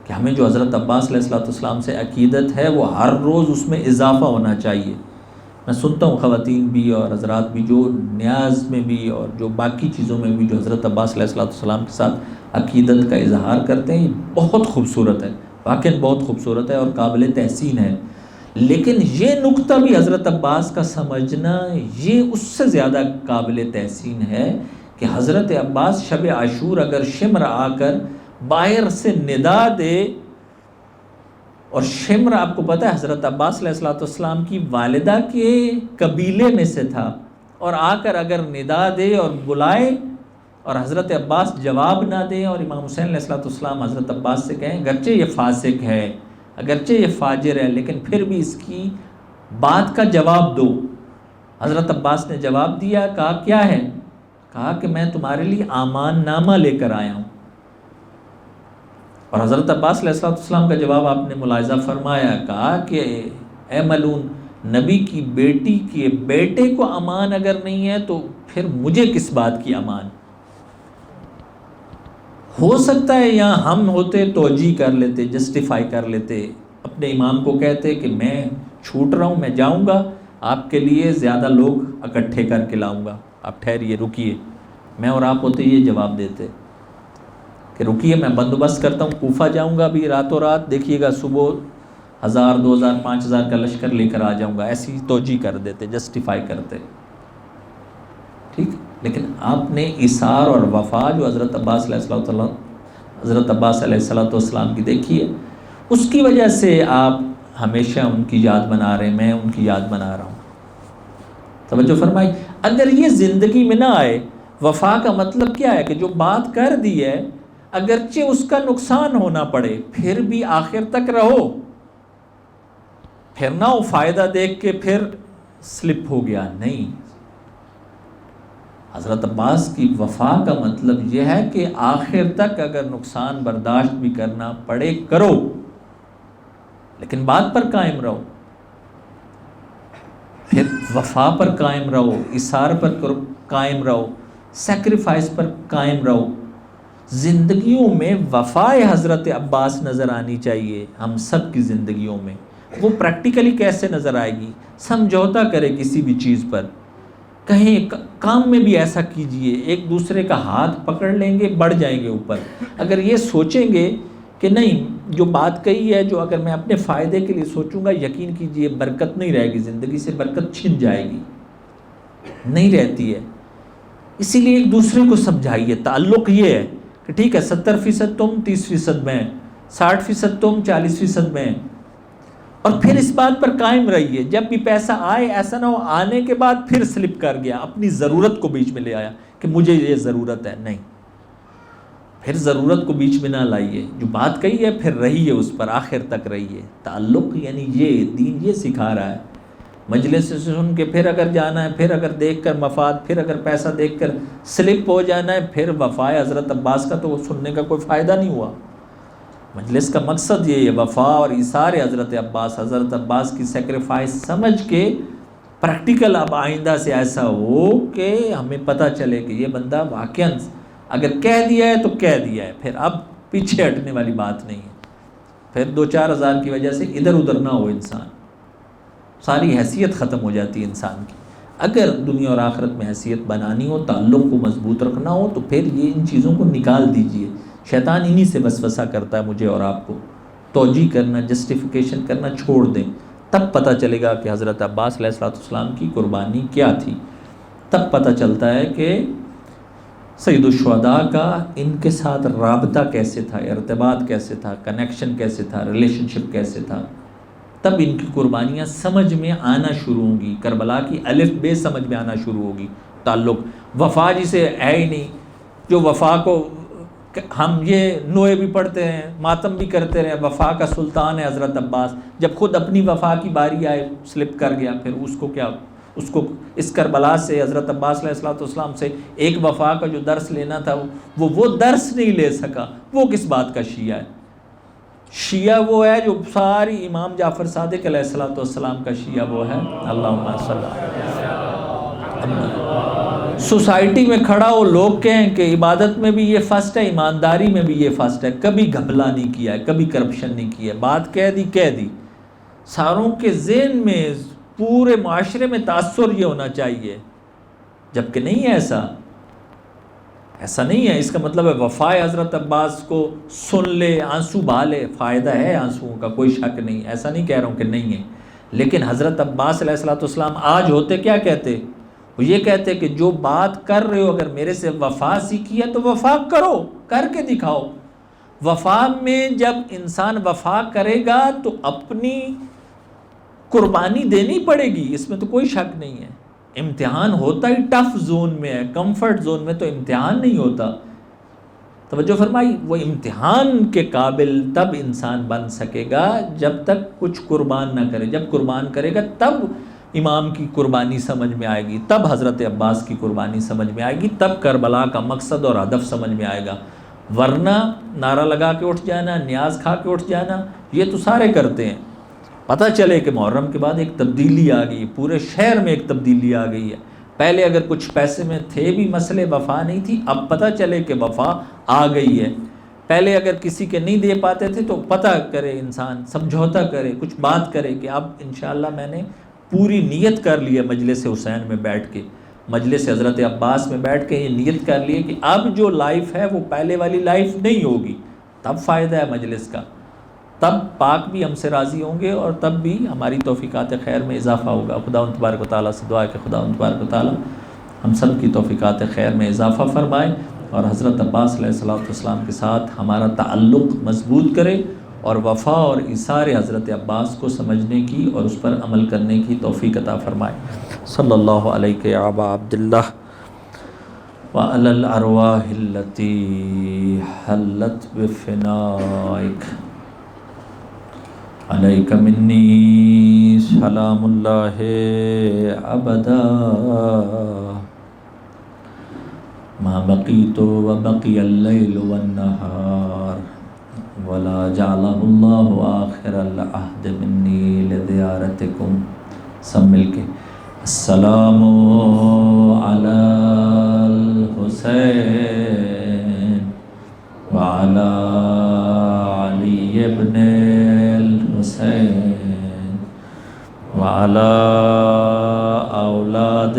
کہ ہمیں جو حضرت عباس علیہ الصلوۃ والسلام سے عقیدت ہے وہ ہر روز اس میں اضافہ ہونا چاہیے. میں سنتا ہوں خواتین بھی اور حضرات بھی جو نیاز میں بھی اور جو باقی چیزوں میں بھی جو حضرت عباس علیہ الصلوۃ والسلام کے ساتھ عقیدت کا اظہار کرتے ہیں. یہ بہت خوبصورت ہے، واقعاً بہت خوبصورت ہے اور قابل تحسین ہے، لیکن یہ نقطہ بھی حضرت عباس کا سمجھنا یہ اس سے زیادہ قابل تحسین ہے کہ حضرت عباس شب عاشور اگر شمر آ کر باہر سے ندا دے، اور شمر آپ کو پتہ ہے حضرت عباس علیہ الصلوۃ والسلام کی والدہ کے قبیلے میں سے تھا، اور آ کر اگر ندا دے اور بلائے اور حضرت عباس جواب نہ دیں، اور امام حسین علیہ الصلوۃ والسلام حضرت عباس سے کہیں اگرچہ یہ فاسق ہے، اگرچہ یہ فاجر ہے، لیکن پھر بھی اس کی بات کا جواب دو۔ حضرت عباس نے جواب دیا، کہا کیا ہے؟ کہا کہ میں تمہارے لیے امان نامہ لے کر آیا ہوں۔ اور حضرت عباس علیہ السلام کا جواب آپ نے ملاحظہ فرمایا، کہا کہ اے ملعون، نبی کی بیٹی کے بیٹے کو امان اگر نہیں ہے تو پھر مجھے کس بات کی امان؟ ہو سکتا ہے یہاں ہم ہوتے توجیہ کر لیتے، جسٹیفائی کر لیتے، اپنے امام کو کہتے کہ میں چھوٹ رہا ہوں، میں جاؤں گا، آپ کے لیے زیادہ لوگ اکٹھے کر کے لاؤں گا، آپ ٹھہریے، رکیے۔ میں اور آپ ہوتے یہ جواب دیتے کہ رکیے، میں بندوبست کرتا ہوں، کوفہ جاؤں گا ابھی راتوں رات، دیکھیے گا صبح 1000 2000 5000 کا لشکر لے کر آ جاؤں گا، ایسی توجیہ کر دیتے، جسٹیفائی کرتے، ٹھیک۔ لیکن آپ نے ایثار اور وفا جو حضرت عباس علیہ السلام کی دیکھی ہے، اس کی وجہ سے آپ ہمیشہ ان کی یاد بنا رہے ہیں، میں ان کی یاد بنا رہا ہوں۔ توجہ فرمائی، اگر یہ زندگی میں نہ آئے، وفا کا مطلب کیا ہے کہ جو بات کر دی ہے اگرچہ اس کا نقصان ہونا پڑے پھر بھی آخر تک رہو، پھر نہ وہ فائدہ دیکھ کے پھر سلپ ہو گیا، نہیں۔ حضرت عباس کی وفا کا مطلب یہ ہے کہ آخر تک اگر نقصان برداشت بھی کرنا پڑے کرو، لیکن بات پر قائم رہو، پھر وفا پر قائم رہو، اثار پر قائم رہو، سیکریفائس پر قائم رہو۔ زندگیوں میں وفائے حضرت عباس نظر آنی چاہیے، ہم سب کی زندگیوں میں۔ وہ پریکٹیکلی کیسے نظر آئے گی؟ سمجھوتا کرے کسی بھی چیز پر، کہیں کام میں بھی ایسا کیجئے، ایک دوسرے کا ہاتھ پکڑ لیں گے، بڑھ جائیں گے اوپر۔ اگر یہ سوچیں گے کہ نہیں، جو بات کہی ہے، جو اگر میں اپنے فائدے کے لیے سوچوں گا، یقین کیجئے برکت نہیں رہے گی، زندگی سے برکت چھن جائے گی، نہیں رہتی ہے۔ اسی لیے ایک دوسرے کو سمجھائیے۔ تعلق یہ ہے کہ ٹھیک ہے 70% تم، 30% میں، 60% تم، 40% میں، اور پھر اس بات پر قائم رہیے۔ جب بھی پیسہ آئے ایسا نہ ہو آنے کے بعد پھر سلپ کر گیا، اپنی ضرورت کو بیچ میں لے آیا کہ مجھے یہ ضرورت ہے، نہیں، پھر ضرورت کو بیچ میں نہ لائیے۔ جو بات کہی ہے پھر رہیے اس پر، آخر تک رہیے۔ تعلق یعنی یہ دین یہ سکھا رہا ہے۔ مجلس سے سن کے پھر اگر جانا ہے، پھر اگر دیکھ کر مفاد، پھر اگر پیسہ دیکھ کر سلپ ہو جانا ہے، پھر وفائے حضرت عباس کا تو سننے کا کوئی فائدہ نہیں ہوا۔ مجلس کا مقصد یہ ہے وفا اور ایثار حضرت عباس، حضرت عباس کی سیکریفائس سمجھ کے پریکٹیکل اب آئندہ سے ایسا ہو کہ ہمیں پتہ چلے کہ یہ بندہ واقعاً اگر کہہ دیا ہے تو کہہ دیا ہے، پھر اب پیچھے ہٹنے والی بات نہیں ہے، پھر 2-4 ہزار کی وجہ سے ادھر ادھر نہ ہو انسان، ساری حیثیت ختم ہو جاتی ہے انسان کی۔ اگر دنیا اور آخرت میں حیثیت بنانی ہو، تعلق کو مضبوط رکھنا ہو، تو پھر یہ ان چیزوں کو نکال دیجئے۔ شیطان انہی سے وسوسہ کرتا ہے مجھے اور آپ کو، توجیہ کرنا، جسٹیفیکیشن کرنا چھوڑ دیں، تب پتہ چلے گا کہ حضرت عباس علیہ السلام کی قربانی کیا تھی۔ تب پتہ چلتا ہے کہ سید الشہداء کا ان کے ساتھ رابطہ کیسے تھا، ارتباط کیسے تھا، کنیکشن کیسے تھا، ریلیشن شپ کیسے تھا۔ تب ان کی قربانیاں سمجھ میں آنا شروع ہوں گی، کربلا کی الف بے سمجھ میں آنا شروع ہوگی۔ تعلق وفا جسے ہے ہی نہیں، جو وفا کو ہم یہ نوئے بھی پڑھتے ہیں، ماتم بھی کرتے رہے، وفا کا سلطان ہے حضرت عباس، جب خود اپنی وفا کی باری آئے سلپ کر گیا، پھر اس کو کیا، اس کو اس کربلا سے حضرت عباس علیہ السلام سے ایک وفا کا جو درس لینا تھا وہ درس نہیں لے سکا۔ وہ کس بات کا شیعہ ہے؟ شیعہ وہ ہے جو ساری امام جعفر صادق علیہ السلام کا شیعہ وہ ہے۔ اللہم صلی اللہ۔ سوسائٹی میں کھڑا ہو، لوگ کہیں کہ عبادت میں بھی یہ فرسٹ ہے، ایمانداری میں بھی یہ فرسٹ ہے، کبھی گھپلا نہیں کیا ہے، کبھی کرپشن نہیں کیا ہے، بات کہہ دی۔ ساروں کے ذہن میں، پورے معاشرے میں تاثر یہ ہونا چاہیے، جبکہ نہیں ہے ایسا۔ ایسا نہیں ہے، اس کا مطلب ہے وفا حضرت عباس کو سن لے، آنسو بہا لے، فائدہ ہے آنسوؤں کا، کوئی شک نہیں، ایسا نہیں کہہ رہا ہوں کہ نہیں ہے، لیکن حضرت عباس علیہ السلام آج ہوتے کیا کہتے؟ وہ یہ کہتے کہ جو بات کر رہے ہو اگر میرے سے وفا سیکھی ہے تو وفا کرو، کر کے دکھاؤ۔ وفا میں جب انسان وفا کرے گا تو اپنی قربانی دینی پڑے گی، اس میں تو کوئی شک نہیں ہے۔ امتحان ہوتا ہی ٹف زون میں ہے، کمفرٹ زون میں تو امتحان نہیں ہوتا۔ توجہ فرمائی، وہ امتحان کے قابل تب انسان بن سکے گا جب تک کچھ قربان نہ کرے، جب قربان کرے گا تب امام کی قربانی سمجھ میں آئے گی، تب حضرت عباس کی قربانی سمجھ میں آئے گی، تب کربلا کا مقصد اور ہدف سمجھ میں آئے گا۔ ورنہ نعرہ لگا کے اٹھ جانا، نیاز کھا کے اٹھ جانا، یہ تو سارے کرتے ہیں۔ پتہ چلے کہ محرم کے بعد ایک تبدیلی آ گئی، پورے شہر میں ایک تبدیلی آ گئی ہے، پہلے اگر کچھ پیسے میں تھے بھی مسئلے، وفا نہیں تھی، اب پتہ چلے کہ وفا آ گئی ہے۔ پہلے اگر کسی کے نہیں دے پاتے تھے تو پتہ کرے انسان، سمجھوتا کرے، کچھ بات کرے کہ اب انشاءاللہ میں نے پوری نیت کر لی ہے مجلس حسین میں بیٹھ کے، مجلس حضرت عباس میں بیٹھ کے یہ نیت کر لی ہے کہ اب جو لائف ہے وہ پہلے والی لائف نہیں ہوگی، تب فائدہ ہے مجلس کا، تب پاک بھی ہم سے راضی ہوں گے اور تب بھی ہماری توفیقات خیر میں اضافہ ہوگا۔ خدا تبارک و تعالیٰ سے دعا ہے کہ خدا تبارک و تعالیٰ ہم سب کی توفیقات خیر میں اضافہ فرمائے اور حضرت عباس علیہ السلام کے ساتھ ہمارا تعلق مضبوط کرے اور وفا اور ایثار حضرت عباس کو سمجھنے کی اور اس پر عمل کرنے کی توفیق عطا فرمائے۔ صلی اللہ علیہ یا ابا عبداللہ وعلی الارواح التی حلت بفنائک، علیک منی سلام اللہ ابدا ما بقیت و بقی اللیل والنہار ولا جعلہ اللہ آخر العہد منی لزیارتکم۔ سب مل کے السلام علی الحسین وعلی علی ابن الحسین وعلی اولاد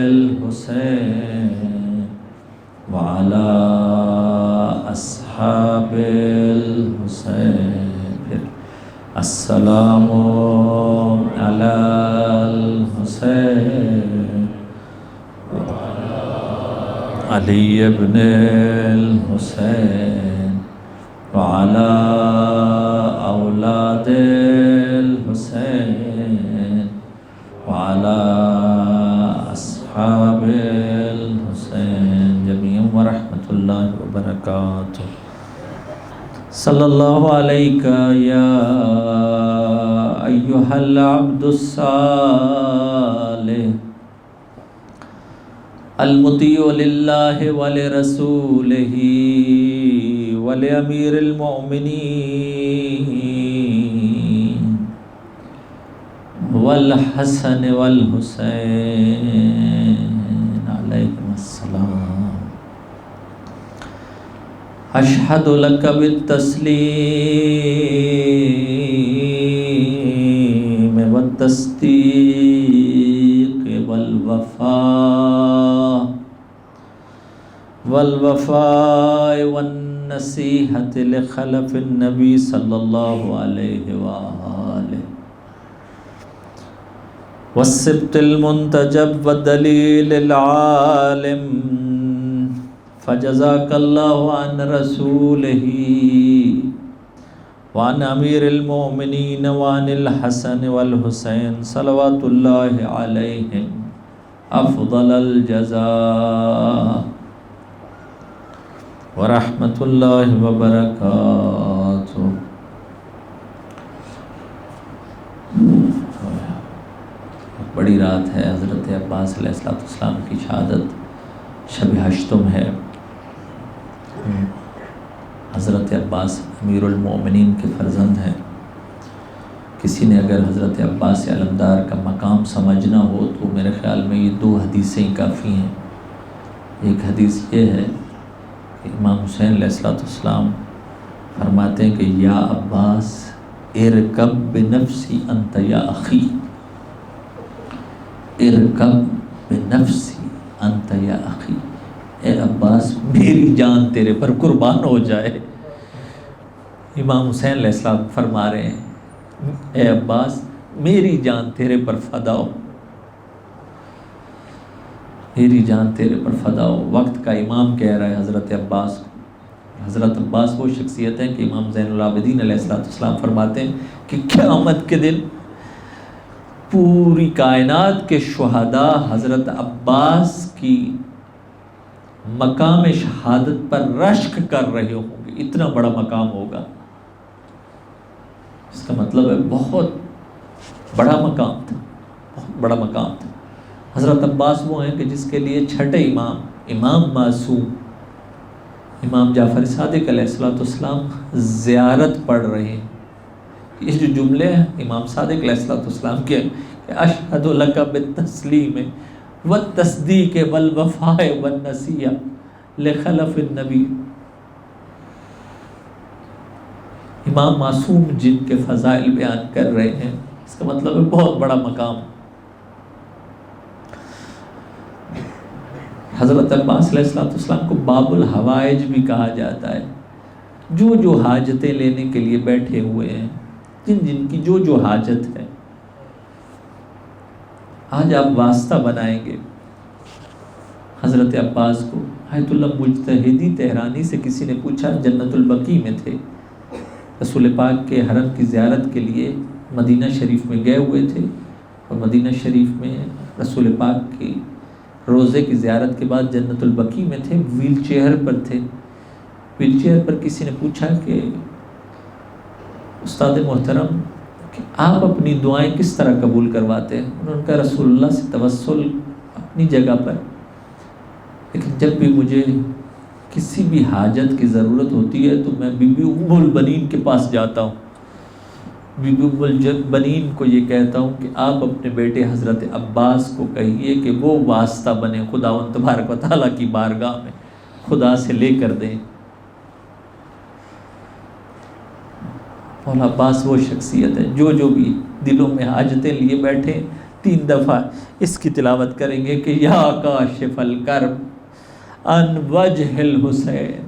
الحسین وعلی اصحاب الحسین۔ پھر السلام علی الحسین علی ابن الحسین وعلی اولاد الحسین وعلی اصحاب الحسین جميعا ورحمۃ اللہ وبرکاتہ۔ صلی اللہ علیہ یا ایہا العبد الصالح المطیع للہ ولرسولہ ولامیر المؤمنین والحسن والحسین علیہم السلام، اشہد لک بالتسلیم والتصدیق والوفاء والنصیحۃ لخلف النبی صلی اللہ علیہ وآلہ والسبط المنتجب والدلیل العالم، فجزاک اللہ عن رسولہ وعن امیر المؤمنین وعن الحسن والحسین صلوات اللہ علیہم افضل الجزاء ورحمۃ اللہ وبرکاتہ۔ بڑی رات ہے، حضرت عباس علیہ السلام کی شہادت شب ہشتم ہے۔ حضرت عباس امیر المؤمنین کے فرزند ہیں۔ کسی نے اگر حضرت عباس علمدار کا مقام سمجھنا ہو تو میرے خیال میں یہ دو حدیثیں کافی ہیں۔ ایک حدیث یہ ہے کہ امام حسین علیہ السلام فرماتے ہیں کہ یا عباس ارکب بنفسی انت یا اخی، ارکب بنفسی انت یا اخی، اے عباس میری جان تیرے پر قربان ہو جائے۔ امام حسین علیہ السلام فرما رہے ہیں اے عباس میری جان تیرے پر فدا ہو، میری جان تیرے پر فدا ہو۔ وقت کا امام کہہ رہا ہے حضرت عباس کو۔ حضرت عباس وہ شخصیت ہیں کہ امام زین العابدین علیہ السلام فرماتے ہیں کہ قیامت کے دن پوری کائنات کے شہداء حضرت عباس کی مقام شہادت پر رشک کر رہے ہوں گے، اتنا بڑا مقام ہوگا۔ اس کا مطلب ہے بہت بڑا مقام تھا، بہت بڑا مقام تھا۔ حضرت عباس وہ ہیں کہ جس کے لیے چھٹے امام معصوم امام جعفر صادق علیہ السلام زیارت پڑھ رہے ہیں۔ یہ جو جملے ہیں امام صادق علیہ السلام کے کہ اشہد لک بالتسلیم والتصدیق والوفاء والنصیحہ لخلف النبی، امام معصوم جن کے فضائل بیان کر رہے ہیں، اس کا مطلب ہے بہت بڑا مقام۔ حضرت عباس علیہ السلام کو باب الحوائج بھی کہا جاتا ہے، جو حاجتیں لینے کے لیے بیٹھے ہوئے ہیں، جن کی جو حاجت ہے۔ آج آپ واسطہ بنائیں گے حضرت عباس کو۔ آیت اللہ مجتہدی تہرانی سے کسی نے پوچھا، جنت البقیع میں تھے، رسول پاک کے حرم کی زیارت کے لیے مدینہ شریف میں گئے ہوئے تھے، اور مدینہ شریف میں رسول پاک کی روزے کی زیارت کے بعد جنت البقیع میں تھے، ویل چیئر پر تھے۔ ویل چیئر پر کسی نے پوچھا کہ استاد محترم کہ آپ اپنی دعائیں کس طرح قبول کرواتے ہیں؟ انہوں نے کہا رسول اللہ سے توسل اپنی جگہ پر، لیکن جب بھی مجھے کسی بھی حاجت کی ضرورت ہوتی ہے تو میں بی بی ام البنین کے پاس جاتا ہوں، بی بی ام البنین کو یہ کہتا ہوں کہ آپ اپنے بیٹے حضرت عباس کو کہیے کہ وہ واسطہ بنے خداوند تبارک و تعالیٰ کی بارگاہ میں، خدا سے لے کر دیں۔ مولا عباس وہ شخصیت ہے جو بھی دلوں میں حاجتیں لیے بیٹھے 3 دفعہ اس کی تلاوت کریں گے کہ یا کاشف الکرب ان وجہ الحسین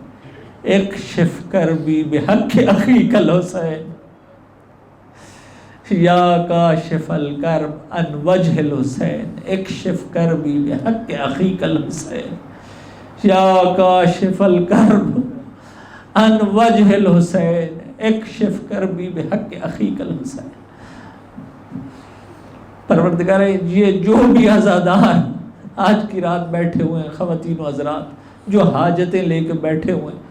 اکشف کربی بحق اخیک الحسین، یا کاشف الکرب ان وجہ الحسین اکشف کربی بحق اخیک الحسین، یا کاشف الکرب ان وجہ الحسین اکشف کربی بحق اخیک الحسین۔ پروردگار یہ جو بھی عزادار آج کی رات بیٹھے ہوئے ہیں، خواتین و حضرات جو حاجتیں لے کے بیٹھے ہوئے ہیں،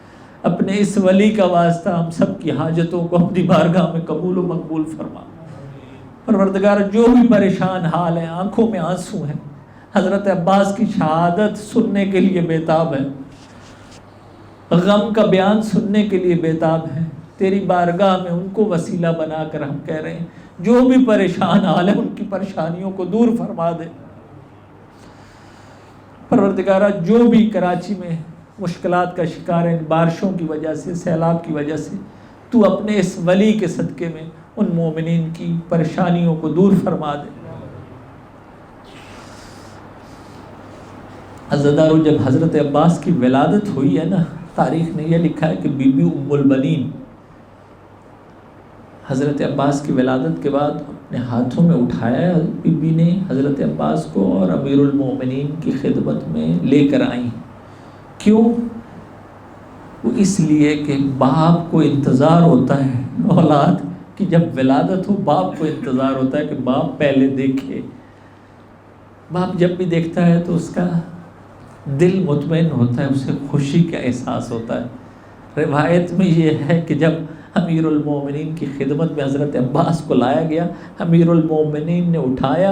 اپنے اس ولی کا واسطہ ہم سب کی حاجتوں کو اپنی بارگاہ میں قبول و مقبول فرما۔ پروردگار جو بھی پریشان حال ہیں، آنکھوں میں آنسو ہیں، حضرت عباس کی شہادت سننے کے لیے بیتاب ہے، غم کا بیان سننے کے لیے بیتاب ہے، تیری بارگاہ میں ان کو وسیلہ بنا کر ہم کہہ رہے ہیں جو بھی پریشان حال ہے ان کی پریشانیوں کو دور فرما دے۔ پروردگارہ جو بھی کراچی میں مشکلات کا شکار ہیں، بارشوں کی وجہ سے، سیلاب کی وجہ سے، تو اپنے اس ولی کے صدقے میں ان مومنین کی پریشانیوں کو دور فرما دے۔ عزادارو جب حضرت عباس کی ولادت ہوئی ہے نا، تاریخ نے یہ لکھا ہے کہ بی بی ام البنین حضرت عباس کی ولادت کے بعد اپنے ہاتھوں میں اٹھایا، بی بی نے حضرت عباس کو اور امیر المومنین کی خدمت میں لے کر آئیں۔ کیوں؟ وہ اس لیے کہ باپ کو انتظار ہوتا ہے اولاد کی، جب ولادت ہو باپ کو انتظار ہوتا ہے کہ باپ پہلے دیکھے۔ باپ جب بھی دیکھتا ہے تو اس کا دل مطمئن ہوتا ہے، اسے خوشی کا احساس ہوتا ہے۔ روایت میں یہ ہے کہ جب امیر المومنین کی خدمت میں حضرت عباس کو لایا گیا، امیر المومنین نے اٹھایا،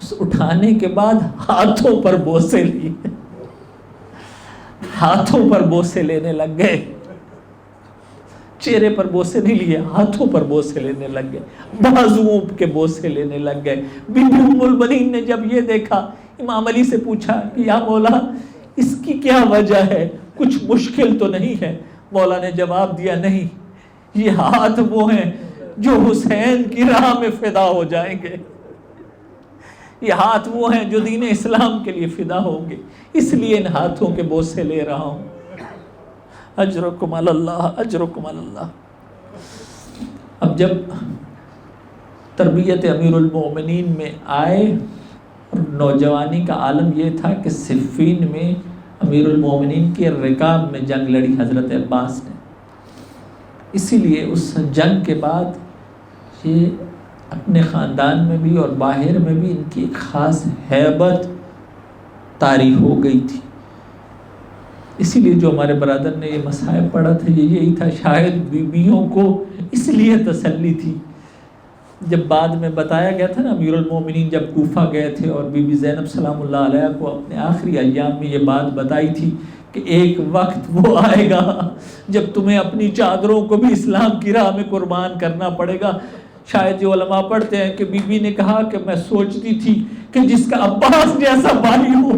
اس اٹھانے کے بعد ہاتھوں پر بوسے لیے، ہاتھوں پر بوسے لینے لگ گئے، چہرے پر بوسے نہیں لیے، ہاتھوں پر بوسے لینے لگ گئے، بازوؤں کے بوسے لینے لگ گئے۔ بی بی ام البنین نے جب یہ دیکھا، امام علی سے پوچھا کہ یا مولا اس کی کیا وجہ ہے، کچھ مشکل تو نہیں ہے؟ مولا نے جواب دیا نہیں، یہ ہاتھ وہ ہیں جو حسین کی راہ میں فدا ہو جائیں گے، یہ ہاتھ وہ ہیں جو دین اسلام کے لیے فدا ہوں گے، اس لیے ان ہاتھوں کے بوسے لے رہا ہوں۔ اجرکم علی اللہ، اجرکم علی اللہ۔ اب جب تربیت امیر المومنین میں آئے، نوجوانی کا عالم یہ تھا کہ صفین میں امیر المومنین کے رکاب میں جنگ لڑی حضرت عباس نے، اسی لیے اس جنگ کے بعد یہ اپنے خاندان میں بھی اور باہر میں بھی ان کی ایک خاص ہیبت طاری ہو گئی تھی۔ اسی لیے جو ہمارے برادر نے یہ مصائب پڑھا تھا یہ یہی تھا، شاید بیویوں کو اس لیے تسلی تھی۔ جب بعد میں بتایا گیا تھا نا، امیر المومنین جب کوفہ گئے تھے اور بی بی زینب سلام اللہ علیہ کو اپنے آخری ایام میں یہ بات بتائی تھی کہ ایک وقت وہ آئے گا جب تمہیں اپنی چادروں کو بھی اسلام کی راہ میں قربان کرنا پڑے گا۔ شاید جو علماء پڑھتے ہیں کہ بی بی نے کہا کہ میں سوچتی تھی کہ جس کا عباس جیسا بھائی ہو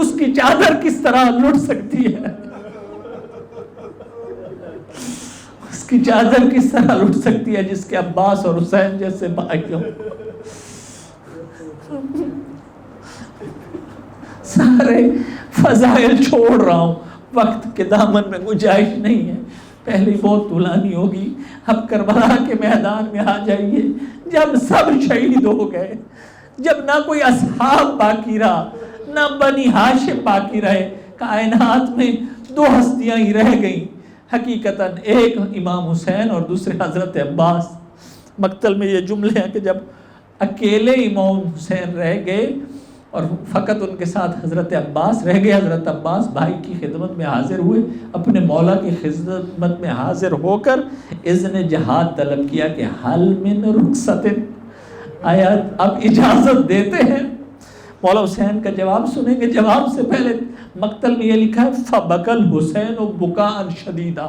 اس کی چادر کس طرح لٹ سکتی ہے، اس کی چادر کس طرح لٹ سکتی ہے جس کے عباس اور حسین جیسے بھائی ہو۔ سارے فضائل چھوڑ رہا ہوں، وقت کے دامن میں گنجائش نہیں ہے، پہلے بہت طولانی ہوگی۔ اب کربلا کے میدان میں آ جائیے، جب سب شہید ہو گئے، جب نہ کوئی اصحاب باقی رہا، نہ بنی ہاشم باقی رہے، کائنات میں دو ہستیاں ہی رہ گئیں حقیقتاً، ایک امام حسین اور دوسرے حضرت عباس۔ مقتل میں یہ جملے ہیں کہ جب اکیلے امام حسین رہ گئے اور فقط ان کے ساتھ حضرت عباس رہ گئے، حضرت عباس بھائی کی خدمت میں حاضر ہوئے، اپنے مولا کی خدمت میں حاضر ہو کر اذن جہاد طلب کیا کہ حل من رخصت، آیا اب اجازت دیتے ہیں؟ مولا حسین کا جواب سنیں گے۔ جواب سے پہلے مقتل میں یہ لکھا ہے فبکل حسین بکاء شدیدا۔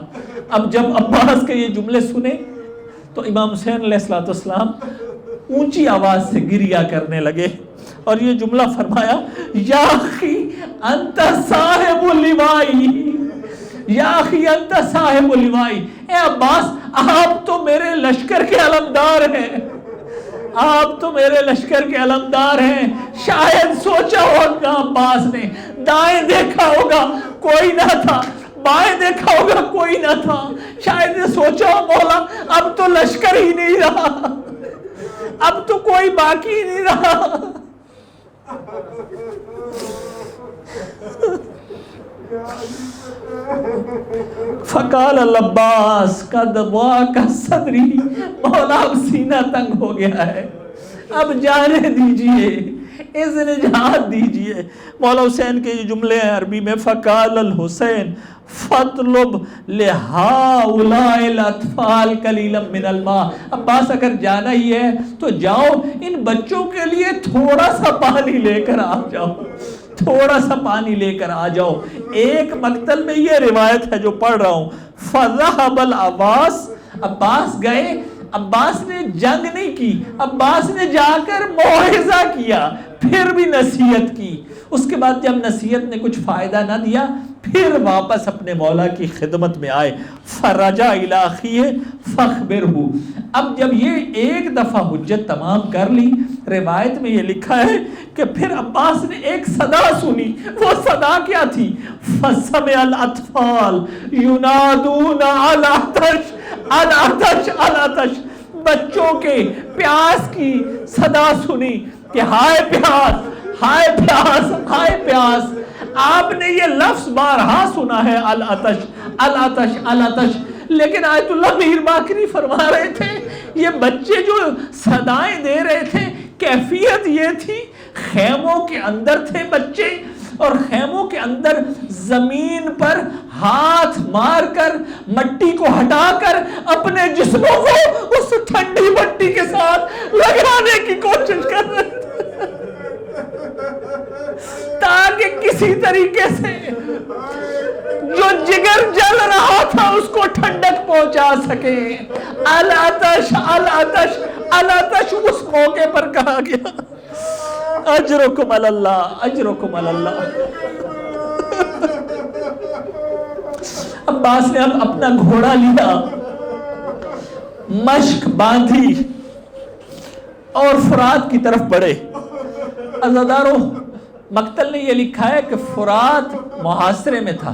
اب جب عباس کے یہ جملے سنے تو امام حسین علیہ السلام اونچی آواز سے گریا کرنے لگے اور یہ جملہ فرمایا، یا اخی انت صاحب اللوائی، یا اخی انت صاحب اللوائی، اے عباس آپ تو میرے لشکر کے علمدار ہیں، آپ تو میرے لشکر کے علمدار ہیں۔ شاید سوچا ہوگا عباس نے، دائیں دیکھا ہوگا کوئی نہ تھا، بائیں دیکھا ہوگا کوئی نہ تھا، شاید یہ سوچا ہو مولا اب تو لشکر ہی نہیں رہا، اب تو کوئی باقی نہیں رہا۔ فقال العباس قد ضاق صدری، مولا اب سینہ تنگ ہو گیا ہے، اب جانے دیجئے، اذن جہاد دیجئے۔ مولا حسین کے یہ جملے ہیں عربی میں، فقال الحسین فاطلب لہؤلاء الاطفال قلیلا من الماء، عباس اگر جانا ہی ہے تو جاؤ ان بچوں کے لیے تھوڑا سا پانی لے کر آ جاؤ، تھوڑا سا پانی لے کر آ جاؤ۔ ایک مقتل میں یہ روایت ہے جو پڑھ رہا ہوں، فذهب العباس، عباس گئے، عباس نے جنگ نہیں کی، عباس نے جا کر موعظہ کیا، پھر بھی نصیحت کی۔ اس کے بعد جب نصیحت نے کچھ فائدہ نہ دیا پھر واپس اپنے مولا کی خدمت میں آئے، فرجع الی اخیہ فاخبرہ۔ اب جب یہ ایک دفعہ حجت تمام کر لی، روایت میں یہ لکھا ہے کہ پھر عباس نے ایک صدا سنی، وہ صدا کیا تھی؟ فسمع الاطفال ینادون العطش العطش العطش، بچوں کے پیاس کی صدا سنی کہ ہائے پیاس، ہائے پیاس، ہائے پیاس۔ آپ نے یہ لفظ بارہا سنا ہے، العطش العطش العطش، لیکن آیت اللہ میر باقری فرما رہے تھے یہ بچے جو صدائیں دے رہے تھے کیفیت یہ تھی، خیموں کے اندر تھے بچے اور خیموں کے اندر زمین پر ہاتھ مار کر مٹی کو ہٹا کر اپنے جسموں کو اس ٹھنڈی مٹی کے ساتھ لگانے کی کوشش کر رہے تھے تاکہ کسی طریقے سے جو جگر جل رہا تھا اس کو ٹھنڈک پہنچا سکے۔ العطش العطش العطش اس موقع پر کہا گیا۔ اجرکم علی اللہ، اجرکم علی اللہ۔ عباس نے اب اپنا گھوڑا لیا، مشک باندھی اور فرات کی طرف بڑھے۔ عزادارو مقتل نے یہ لکھا ہے کہ فرات محاصرے میں تھا،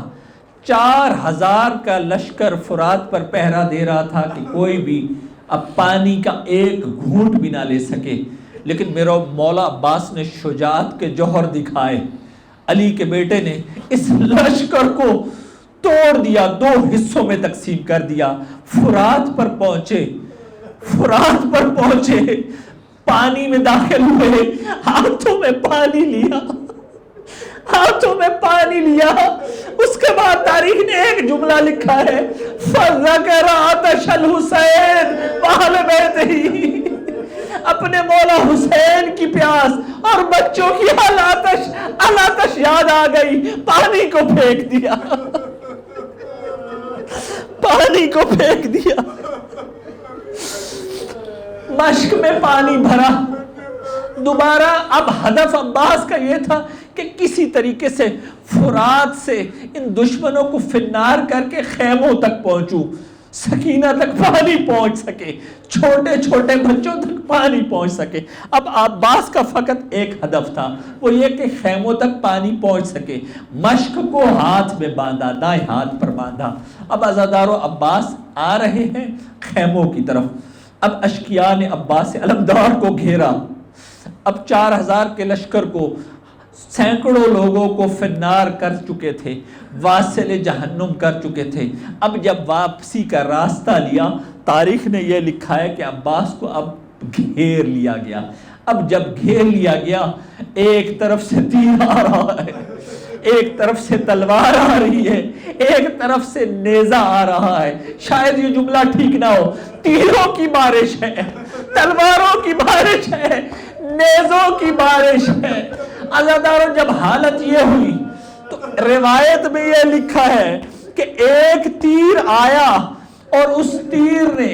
4000 کا لشکر فرات پر پہرا دے رہا تھا کہ کوئی بھی اب پانی کا ایک گھونٹ بھی نہ لے سکے، لیکن میرا مولا عباس نے شجاعت کے جوہر دکھائے، علی کے بیٹے نے اس لشکر کو توڑ دیا، 2 حصوں میں تقسیم کر دیا، فرات پر پہنچے، پانی میں داخل ہوئے، ہاتھوں میں پانی لیا، اس کے بعد تاریخ نے ایک جملہ لکھا ہے فَذَكَرَ عَطَشَ الْحُسَيْنِ وَأَهْلَ بَيْتِهِ، اپنے مولا حسین کی پیاس اور بچوں کی الاتش یاد آ گئی، پانی کو پھینک دیا، مشک میں پانی بھرا دوبارہ۔ اب ہدف عباس کا یہ تھا کہ کسی طریقے سے فرات سے ان دشمنوں کو فنار کر کے خیموں تک پہنچوں، سکینہ تک پانی پہنچ سکے، چھوٹے چھوٹے بچوں تک پانی پہنچ سکے۔ اب عباس کا فقط ایک ہدف تھا، وہ یہ کہ خیموں تک پانی پہنچ سکے، مشک کو ہاتھ میں باندھا، دائیں ہاتھ پر باندھا۔ اب عزادارو عباس آ رہے ہیں خیموں کی طرف، اب اشقیاء نے عباس علمدار کو گھیرا، اب 4000 کے لشکر کو، سینکڑوں لوگوں کو فنار کر چکے تھے، واصل جہنم کر چکے تھے۔ اب جب واپسی کا راستہ لیا، تاریخ نے یہ لکھا ہے کہ عباس کو اب گھیر لیا گیا۔ اب جب گھیر لیا گیا، ایک طرف سے تیر آ رہا ہے، ایک طرف سے تلوار آ رہی ہے، ایک طرف سے نیزہ آ رہا ہے، شاید یہ جملہ ٹھیک نہ ہو، تیروں کی بارش ہے، تلواروں کی بارش ہے، نیزوں کی بارش ہے۔ عزاداروں جب حالت یہ ہوئی تو روایت میں یہ لکھا ہے کہ ایک تیر آیا اور اس تیر نے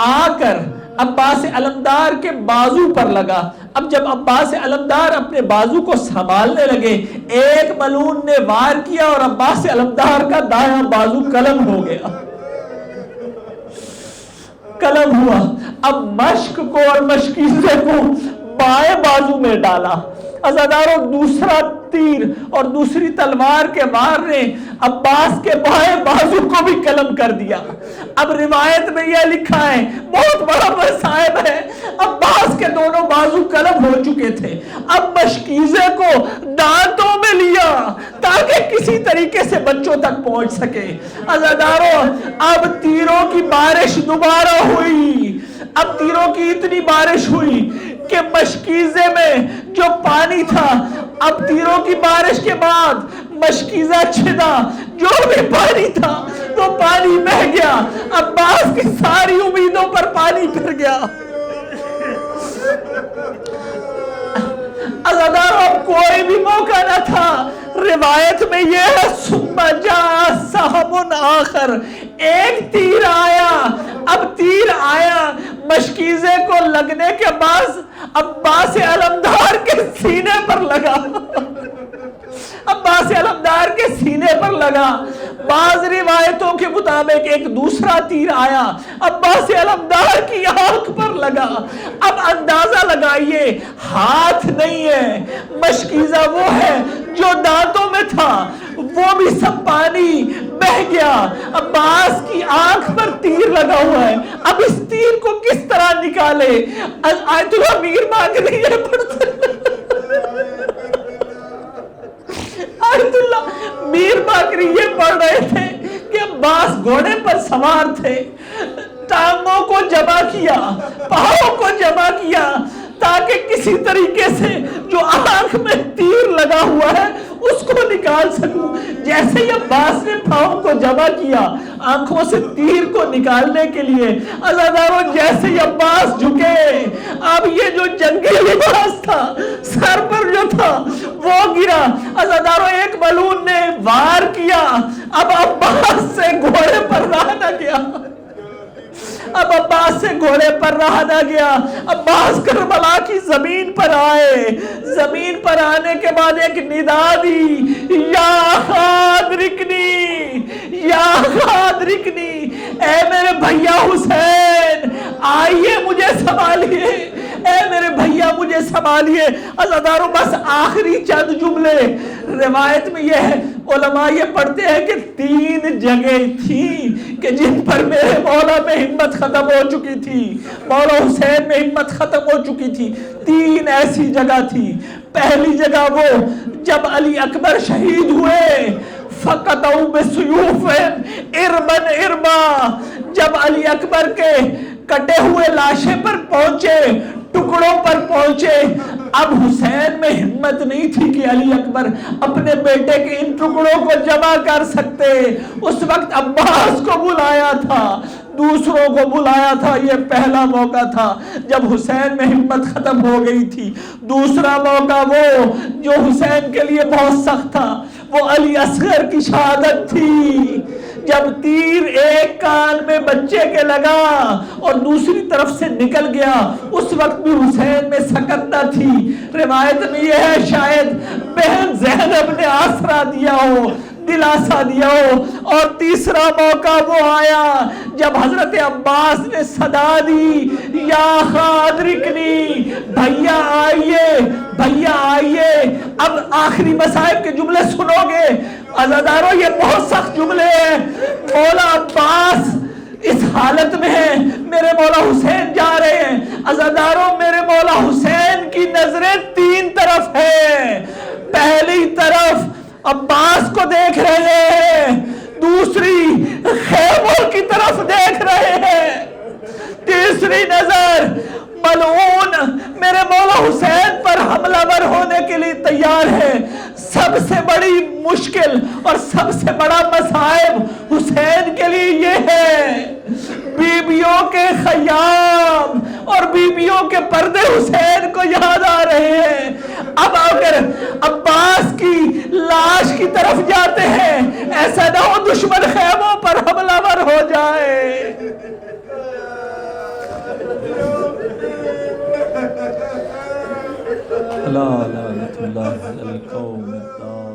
آ کر عباس علمدار کے بازو پر لگا۔ اب جب عباس علمدار اپنے بازو کو سنبھالنے لگے، ایک ملعون نے وار کیا اور عباس علمدار کا دایاں بازو قلم ہو گیا، قلم ہوا۔ اب مشک کو اور مشکیزے کو بائیں بازو میں ڈالا۔ عزاداروں دوسرا تیر اور دوسری تلوار کے وار نے عباس کے بائیں بازو کو بھی قلم کر دیا۔ اب روایت میں یہ لکھا ہے، بہت بڑا مصائب ہے، عباس کے دونوں بازو قلم ہو چکے تھے۔ اب مشکیزے کو دانتوں میں لیا تاکہ کسی طریقے سے بچوں تک پہنچ سکے۔ عزاداروں اب تیروں کی بارش دوبارہ ہوئی، اب تیروں کی اتنی بارش ہوئی کہ مشکیزے میں جو پانی تھا، اب تیروں کی بارش کے بعد مشکیزہ چھدا، جو بھی پانی تھا وہ پانی بہہ گیا، عباس کی ساری امیدوں پر پانی پھر گیا۔ عزادار اب کوئی بھی موقع نہ تھا۔ روایت میں یہ ہے ثم جاء سهم آخر، ایک تیر آیا، اب تیر آیا مشکیزے کو لگنے کے بعد عباس علمدار کے سینے پر لگا، عباس علمدار کے سینے پر لگا۔ بعض روایتوں کے مطابق ایک دوسرا تیر آیا، عباس علمدار کی آنکھ پر لگا۔ اب اندازہ لگائیے، ہاتھ نہیں ہے، مشکیزہ وہ ہے جو دانتوں میں تھا، وہ بھی سب پانی بہہ گیا، عباس کی آنکھ پر تیر لگا ہوا ہے۔ اب اس تیر کو کس طرح نکالے؟ آیت اللہ میر باقری یہ پڑھتے، آیت اللہ میر باقری یہ پڑھ رہے تھے کہ عباس گھوڑے پر سوار تھے، ٹانگوں کو جمع کیا، پاؤں کو جمع کیا تاکہ کسی طریقے سے جو آنکھ میں تیر لگا ہوا ہے اس کو نکال سکوں۔ جیسے ہی عباس نے پاؤں کو جمع کیا آنکھوں سے تیر کو نکالنے کے لیے، عزاداروں جیسے ہی عباس جھکے، اب یہ جو جنگی لباس تھا سر پر جو تھا وہ گرا۔ عزاداروں ایک ملعون نے وار کیا، اب عباس سے گھوڑے پر رہا نہ گیا، اب عباس سے گھوڑے پر رہا نہ گیا۔ عباس کربلا کی زمین پر آئے، زمین پر آنے کے بعد ایک ندا دی، یا خاد رکنی، یا خاد رکنی، اے میرے بھیا حسین آئیے مجھے سنبھالیے، اے میرے بھیا مجھے سنبھالیے. عزاداروں بس آخری چند جملے. روایت میں یہ ہے، علماء یہ پڑھتے ہیں کہ 3 جگہ تھیں کہ جن پر میرے مولا میں ہمت ختم ہو چکی تھی، مولا حسین میں ہمت ختم ہو چکی تھی. 3 ایسی جگہ تھی. پہلی جگہ وہ جب علی اکبر شہید ہوئے، فَقَطَعُوا بِالسُّيُوفِ اِرْبًا اِرْبًا، جب علی اکبر کے کٹے ہوئے لاشیں پر پہنچے، ٹکڑوں پر پہنچے. اب حسین میں ہمت نہیں تھی کہ علی اکبر اپنے بیٹے کے ان ٹکڑوں کو جمع کر سکتے. اس وقت عباس کو بلایا تھا، دوسروں کو بلایا تھا. یہ پہلا موقع تھا جب حسین میں ہمت ختم ہو گئی تھی. دوسرا موقع وہ جو حسین کے لیے بہت سخت تھا، وہ علی اصغر کی شہادت تھی. جب تیر ایک کان میں بچے کے لگا اور دوسری طرف سے نکل گیا، اس وقت بھی حسین میں سکت نہ تھی. روایت میں یہ ہے شاید بہن زینب نے آسرا دیا ہو، دلاسا دیا ہو. اور تیسرا موقع وہ آیا جب حضرت عباس نے صدا دی، یا خادرکنی، بھیا آئیے، بھیا آئیے. اب آخری مصائب کے جملے سنو گے عزاداروں، یہ بہت سخت جملے ہیں. مولا عباس اس حالت میں ہیں، میرے مولا حسین جا رہے ہیں. عزاداروں میرے مولا حسین کی نظریں 3 طرف ہیں. پہلی طرف عباس کو دیکھ رہے ہیں، دوسری خیموں کی طرف دیکھ رہے ہیں، تیسری نظر ملعون میرے مولا حسین پر حملہ ور ہونے کے لیے تیار ہے. سب سے بڑی مشکل اور سب سے بڑا مصائب حسین کے لیے یہ ہے، بیبیوں کے خیام اور بیبیوں کے پردے حسین کو یاد آ رہے ہیں. اب اگر عباس کی لاش کی طرف جاتے ہیں، ایسا نہ ہو دشمن خیموں پر حملہ ور ہو جائے. لا لعنت اللہ علی القوم الظالمین.